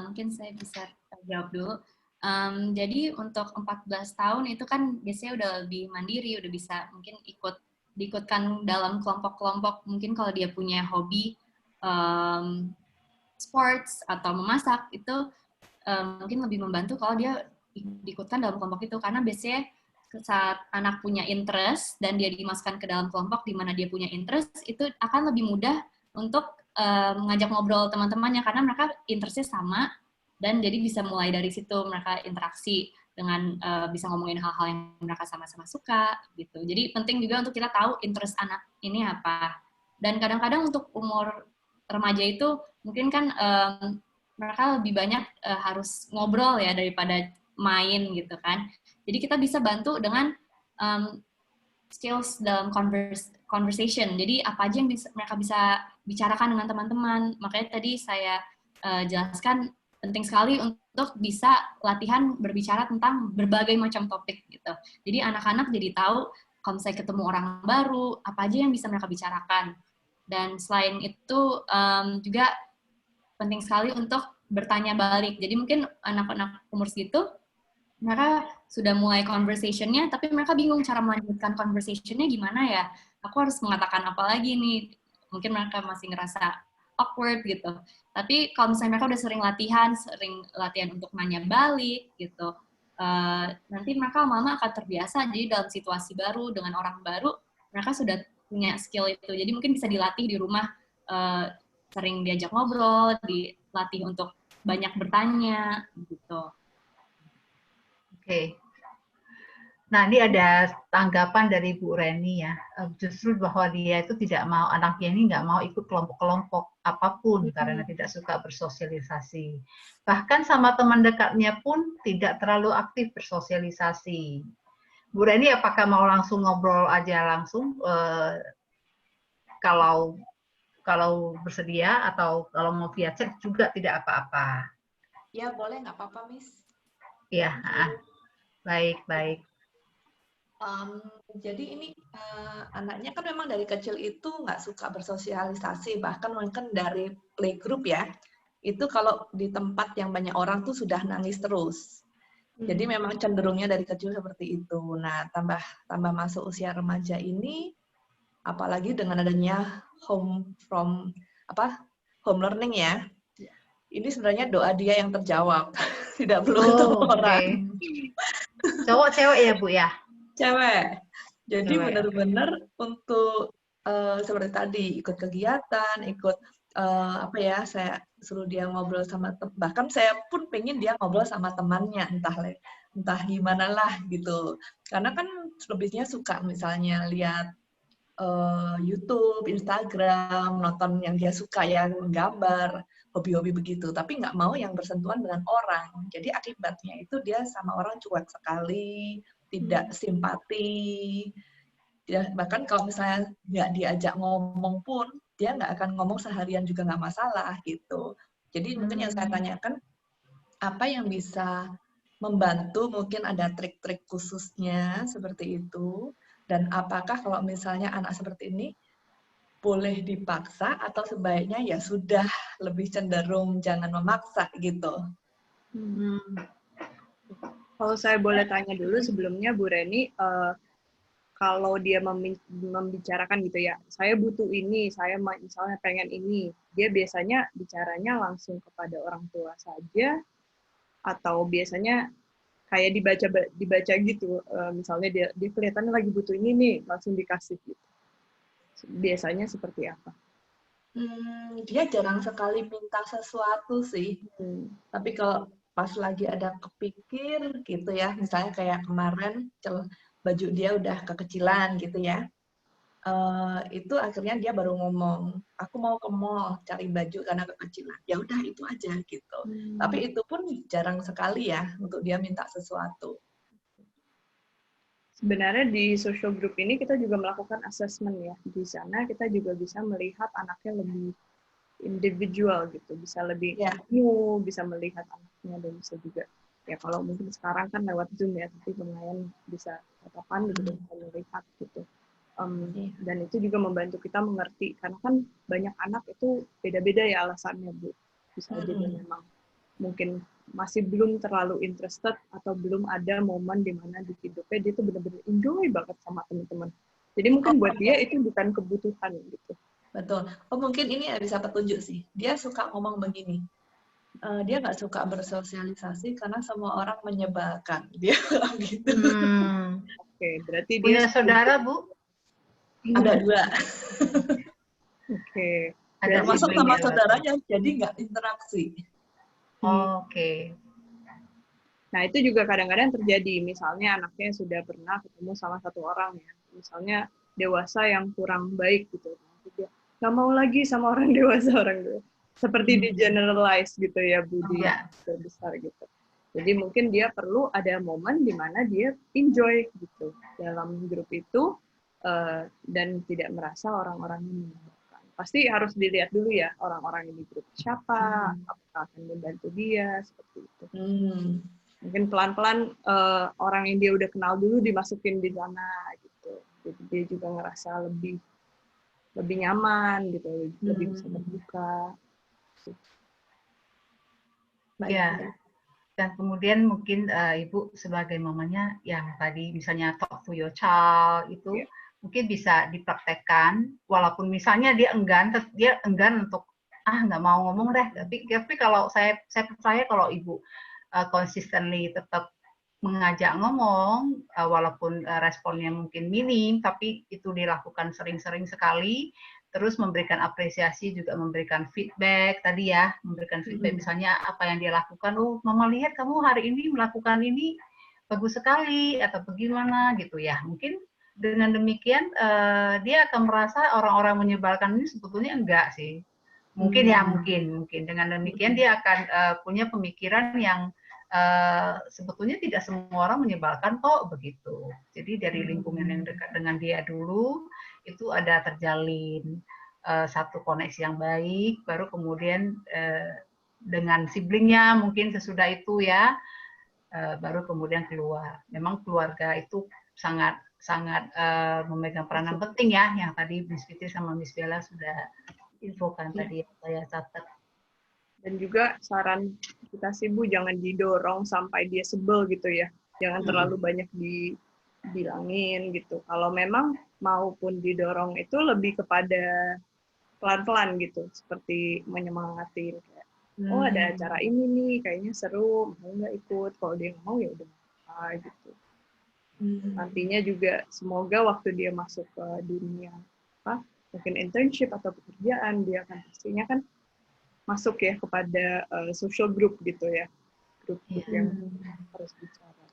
B: Mungkin saya bisa jawab dulu. Jadi untuk 14 tahun itu kan biasanya udah lebih mandiri, udah bisa mungkin diikutkan dalam kelompok-kelompok. Mungkin kalau dia punya hobi sports atau memasak itu mungkin lebih membantu kalau dia diikutkan dalam kelompok itu, karena biasanya saat anak punya interest dan dia dimasukkan ke dalam kelompok di mana dia punya interest, itu akan lebih mudah untuk mengajak ngobrol teman-temannya karena mereka interestnya sama dan jadi bisa mulai dari situ mereka interaksi dengan bisa ngomongin hal-hal yang mereka sama-sama suka gitu. Jadi penting juga untuk kita tahu interest anak ini apa. Dan kadang-kadang untuk umur remaja itu mungkin kan mereka lebih banyak harus ngobrol ya daripada main gitu kan. Jadi kita bisa bantu dengan skills dalam conversation. Jadi apa aja yang mereka bisa bicarakan dengan teman-teman. Makanya tadi saya jelaskan penting sekali untuk bisa latihan berbicara tentang berbagai macam topik gitu. Jadi anak-anak jadi tahu kalau misalnya ketemu orang baru, apa aja yang bisa mereka bicarakan. Dan selain itu juga penting sekali untuk bertanya balik. Jadi mungkin anak-anak umur segitu mereka sudah mulai conversation-nya, tapi mereka bingung cara melanjutkan conversation-nya gimana ya. Aku harus mengatakan apa lagi nih. Mungkin mereka masih ngerasa awkward gitu. Tapi kalau misalnya mereka udah sering latihan untuk nanya balik gitu, nanti mereka lama-lama akan terbiasa. Jadi dalam situasi baru, dengan orang baru, mereka sudah punya skill itu. Jadi mungkin bisa dilatih di rumah, sering diajak ngobrol, dilatih untuk banyak bertanya gitu.
A: Oke. Nah, ini ada tanggapan dari Bu Reni ya. Justru bahwa dia itu tidak mau, anaknya ini nggak mau ikut kelompok-kelompok apapun karena tidak suka bersosialisasi. Bahkan sama teman dekatnya pun tidak terlalu aktif bersosialisasi. Bu Reni, apakah mau langsung ngobrol aja langsung kalau bersedia, atau kalau mau via chat juga tidak apa-apa?
D: Ya, boleh, nggak apa-apa, Miss.
A: Iya, baik.
D: Jadi ini anaknya kan memang dari kecil itu nggak suka bersosialisasi, bahkan mungkin dari playgroup ya, itu kalau di tempat yang banyak orang tuh sudah nangis terus. Jadi memang cenderungnya dari kecil seperti itu. Nah, tambah masuk usia remaja ini, apalagi dengan adanya home learning ya, ini sebenarnya doa dia yang terjawab, tidak perlu ketemu orang.
A: Cowok cewek ya Bu ya?
D: Cewek. Jadi benar-benar untuk seperti tadi ikut kegiatan, ikut saya suruh dia ngobrol sama bahkan saya pun pengen dia ngobrol sama temannya, entah gimana lah gitu. Karena kan lebihnya suka misalnya lihat YouTube, Instagram, nonton yang dia suka ya, gambar, hobi-hobi begitu. Tapi nggak mau yang bersentuhan dengan orang. Jadi akibatnya itu dia sama orang cuek sekali, tidak simpati. Bahkan kalau misalnya nggak diajak ngomong pun, dia nggak akan ngomong seharian juga nggak masalah gitu. Jadi mungkin yang saya tanyakan, apa yang bisa membantu, mungkin ada trik-trik khususnya seperti itu, dan apakah kalau misalnya anak seperti ini boleh dipaksa atau sebaiknya ya sudah lebih cenderung jangan memaksa gitu.
C: Kalau saya boleh tanya dulu sebelumnya Bu Reni, kalau dia membicarakan gitu ya, saya butuh ini, saya misalnya pengen ini, dia biasanya bicaranya langsung kepada orang tua saja, atau biasanya kayak dibaca gitu, misalnya dia kelihatannya lagi butuh ini nih, langsung dikasih gitu. Biasanya seperti apa?
D: Dia jarang sekali minta sesuatu sih, tapi kalau pas lagi ada kepikir gitu ya, misalnya kayak kemarin baju dia udah kekecilan gitu ya, itu akhirnya dia baru ngomong, aku mau ke mall cari baju karena kekecilan. Ya udah itu aja gitu. Tapi itu pun jarang sekali ya untuk dia minta sesuatu.
C: Sebenarnya di social group ini kita juga melakukan assessment ya. Di sana kita juga bisa melihat anaknya lebih individual gitu, bisa lebih new, bisa melihat anaknya, dan bisa juga ya kalau mungkin sekarang kan lewat Zoom ya, tapi lumayan bisa tatapan gitu, bisa melihat gitu. Dan itu juga membantu kita mengerti, karena kan banyak anak itu beda-beda ya alasannya Bu. Bisa jadi memang mungkin masih belum terlalu interested atau belum ada momen di mana di hidupnya dia tuh benar-benar enjoy banget sama teman-teman. Jadi mungkin buat dia itu bukan kebutuhan gitu.
D: Betul. Oh mungkin ini bisa petunjuk sih. Dia suka ngomong begini. dia nggak suka bersosialisasi karena semua orang menyebalkan. Dia bilang gitu.
C: Oke, berarti dia
A: Punya saudara, Bu?
D: Ada 2.
C: Oke.
A: Ada
D: Termasuk
A: sibling
D: sama
A: ya, berarti?
D: saudaranya, jadi nggak interaksi.
A: Oke.
C: Nah, itu juga kadang-kadang terjadi. Misalnya anaknya sudah pernah ketemu sama satu orang ya. Misalnya dewasa yang kurang baik gitu. Nanti dia nggak mau lagi sama orang dewasa. Seperti di generalize gitu ya, Budi.
A: Iya.
C: Besar gitu. Jadi mungkin dia perlu ada momen di mana dia enjoy gitu dalam grup itu dan tidak merasa orang-orang ini. Pasti harus dilihat dulu ya orang-orang yang di grup siapa, apakah akan membantu dia seperti itu. Mungkin pelan-pelan orang yang dia udah kenal dulu dimasukin di sana gitu. Jadi dia juga ngerasa lebih nyaman gitu, lebih bisa terbuka.
A: Ya. Dan kemudian mungkin Ibu sebagai mamanya yang tadi misalnya talk to your child itu mungkin bisa dipraktekkan walaupun misalnya dia enggan untuk nggak mau ngomong deh, tapi kalau saya percaya kalau Ibu consistently tetap mengajak ngomong walaupun responnya mungkin minim, tapi itu dilakukan sering-sering sekali, terus memberikan apresiasi, juga memberikan feedback tadi ya, memberikan feedback misalnya apa yang dia lakukan, oh mama lihat kamu hari ini melakukan ini bagus sekali atau bagaimana gitu ya, mungkin dengan demikian dia akan merasa orang-orang menyebalkan ini sebetulnya enggak sih, mungkin dengan demikian dia akan punya pemikiran yang sebetulnya tidak semua orang menyebalkan kok begitu. Jadi dari lingkungan yang dekat dengan dia dulu itu ada terjalin satu koneksi yang baik, baru kemudian dengan siblingnya mungkin sesudah itu ya, baru kemudian keluar. Memang keluarga itu sangat memegang peranan penting ya, yang tadi Miss Fitri sama Miss Bella sudah infokan tadi saya catat.
C: Dan juga saran kita sih Bu, jangan didorong sampai dia sebel gitu ya. Jangan terlalu banyak dibilangin gitu. Kalau memang maupun didorong itu lebih kepada pelan-pelan gitu. Seperti menyemangatin. Kayak, oh ada acara ini nih, kayaknya seru, mau nggak ikut. Kalau dia nggak mau ya udah gitu. Nantinya juga semoga waktu dia masuk ke dunia mungkin internship atau pekerjaan, dia akan pastinya kan masuk ya kepada social group gitu ya, grup yang harus bicara.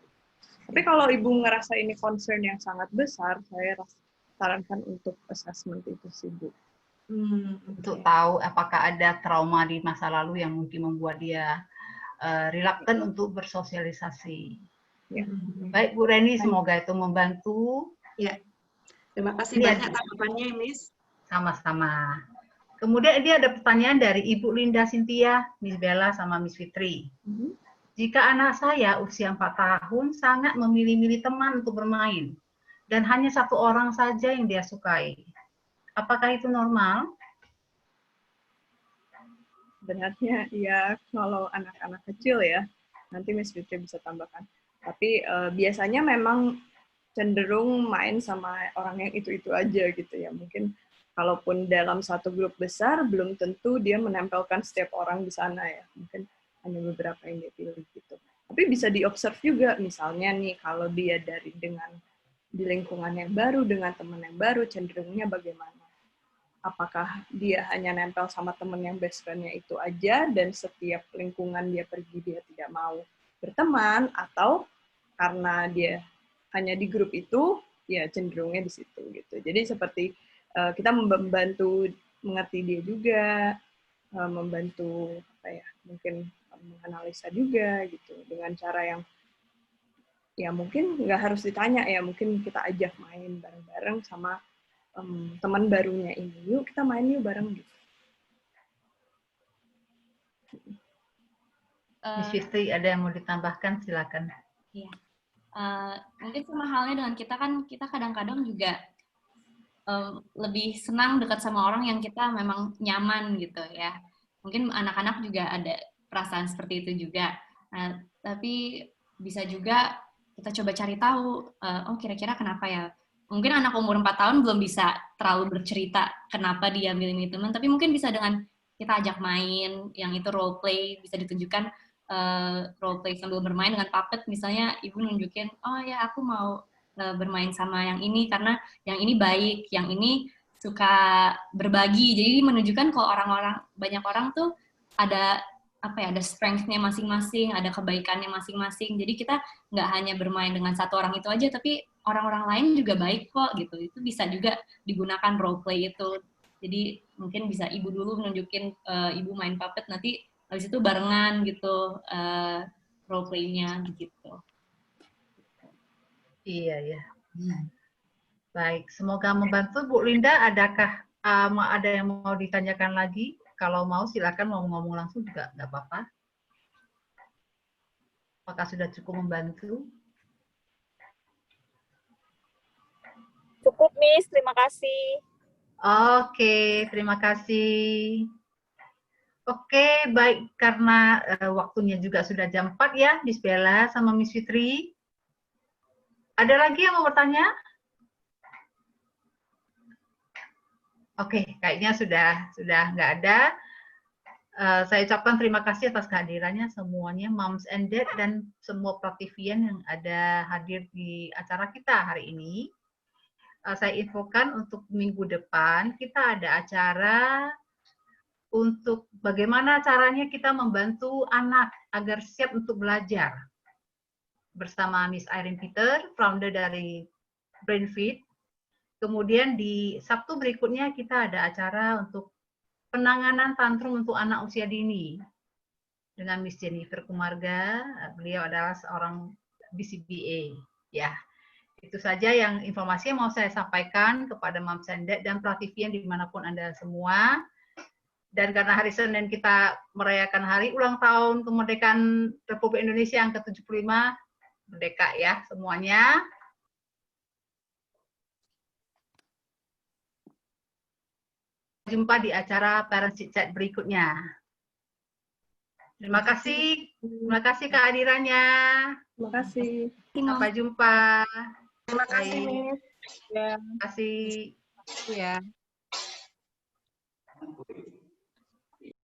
C: Tapi kalau Ibu ngerasa ini concern yang sangat besar, saya sarankan untuk assessment itu sih Bu.
A: Untuk tahu apakah ada trauma di masa lalu yang mungkin membuat dia reluctant untuk bersosialisasi. Ya. Baik Bu Reni, semoga itu membantu.
D: Ya, terima kasih banyak tanggapannya Miss. Sama-sama.
A: Kemudian ini ada pertanyaan dari Ibu Linda Cynthia, Miss Bella, sama Miss Fitri. Jika anak saya usia 4 tahun sangat memilih-milih teman untuk bermain, dan hanya satu orang saja yang dia sukai, apakah itu normal?
C: Sebenarnya ya kalau anak-anak kecil ya, nanti Miss Fitri bisa tambahkan. Tapi biasanya memang cenderung main sama orang yang itu-itu aja gitu ya. Mungkin kalaupun dalam satu grup besar, belum tentu dia menempelkan setiap orang di sana ya. Mungkin hanya beberapa yang dia pilih gitu. Tapi bisa diobserv juga, misalnya nih, kalau dia di lingkungan yang baru, dengan teman yang baru, cenderungnya bagaimana? Apakah dia hanya nempel sama teman yang best friend-nya itu aja, dan setiap lingkungan dia pergi, dia tidak mau berteman, atau karena dia hanya di grup itu, ya cenderungnya di situ gitu. Jadi seperti kita membantu mengerti dia juga, membantu mungkin menganalisa juga gitu dengan cara yang ya mungkin nggak harus ditanya ya, mungkin kita ajak main bareng-bareng sama teman barunya ini, yuk kita main yuk bareng gitu.
A: Miss Fitri, ada yang mau ditambahkan? Silakan.
B: Iya. Mungkin sama halnya dengan kita kadang-kadang juga lebih senang dekat sama orang yang kita memang nyaman gitu ya. Mungkin anak-anak juga ada perasaan seperti itu juga. Nah, tapi bisa juga kita coba cari tahu, oh kira-kira kenapa ya. Mungkin anak umur 4 tahun belum bisa terlalu bercerita kenapa dia milih teman, tapi mungkin bisa dengan kita ajak main, yang itu role play, bisa ditunjukkan role play sambil bermain dengan puppet, misalnya ibu nunjukin, oh ya aku mau bermain sama yang ini karena yang ini baik, yang ini suka berbagi. Jadi menunjukkan kalau banyak orang tuh ada apa ya, ada strength-nya masing-masing, ada kebaikannya masing-masing. Jadi kita nggak hanya bermain dengan satu orang itu aja, tapi orang-orang lain juga baik kok gitu. Itu bisa juga digunakan role play itu. Jadi mungkin bisa ibu dulu nunjukin ibu main puppet, nanti habis itu barengan gitu role play-nya gitu.
A: Iya, ya. Baik, semoga membantu. Bu Linda, adakah ada yang mau ditanyakan lagi? Kalau mau silakan, mau ngomong langsung juga nggak apa-apa. Apakah sudah cukup membantu?
E: Cukup, Miss. Terima kasih.
A: Oke, terima kasih. Oke, baik. Karena waktunya juga sudah jam 4 ya, Miss Bella sama Miss Fitri. Ada lagi yang mau bertanya? Oke, kayaknya sudah nggak ada. Saya ucapkan terima kasih atas kehadirannya semuanya, Moms and Dad, dan semua praktivian yang ada hadir di acara kita hari ini. Saya infokan untuk minggu depan, kita ada acara untuk bagaimana caranya kita membantu anak agar siap untuk belajar. Bersama Miss Irene Peter, founder dari BrainFit. Kemudian di Sabtu berikutnya kita ada acara untuk penanganan tantrum untuk anak usia dini dengan Miss Jennifer Kumarga. Beliau adalah seorang BCBA. Ya, itu saja yang informasi yang mau saya sampaikan kepada Moms and Dad dan praktivian dimanapun Anda semua. Dan karena hari Senin kita merayakan hari ulang tahun kemerdekaan Republik Indonesia yang ke-75, merdeka ya semuanya. Jumpa di acara Parents Chit Chat berikutnya. Terima kasih kehadirannya.
C: Terima kasih.
A: Sampai jumpa.
D: Terima kasih, Miss.
A: Terima kasih.
F: Ya.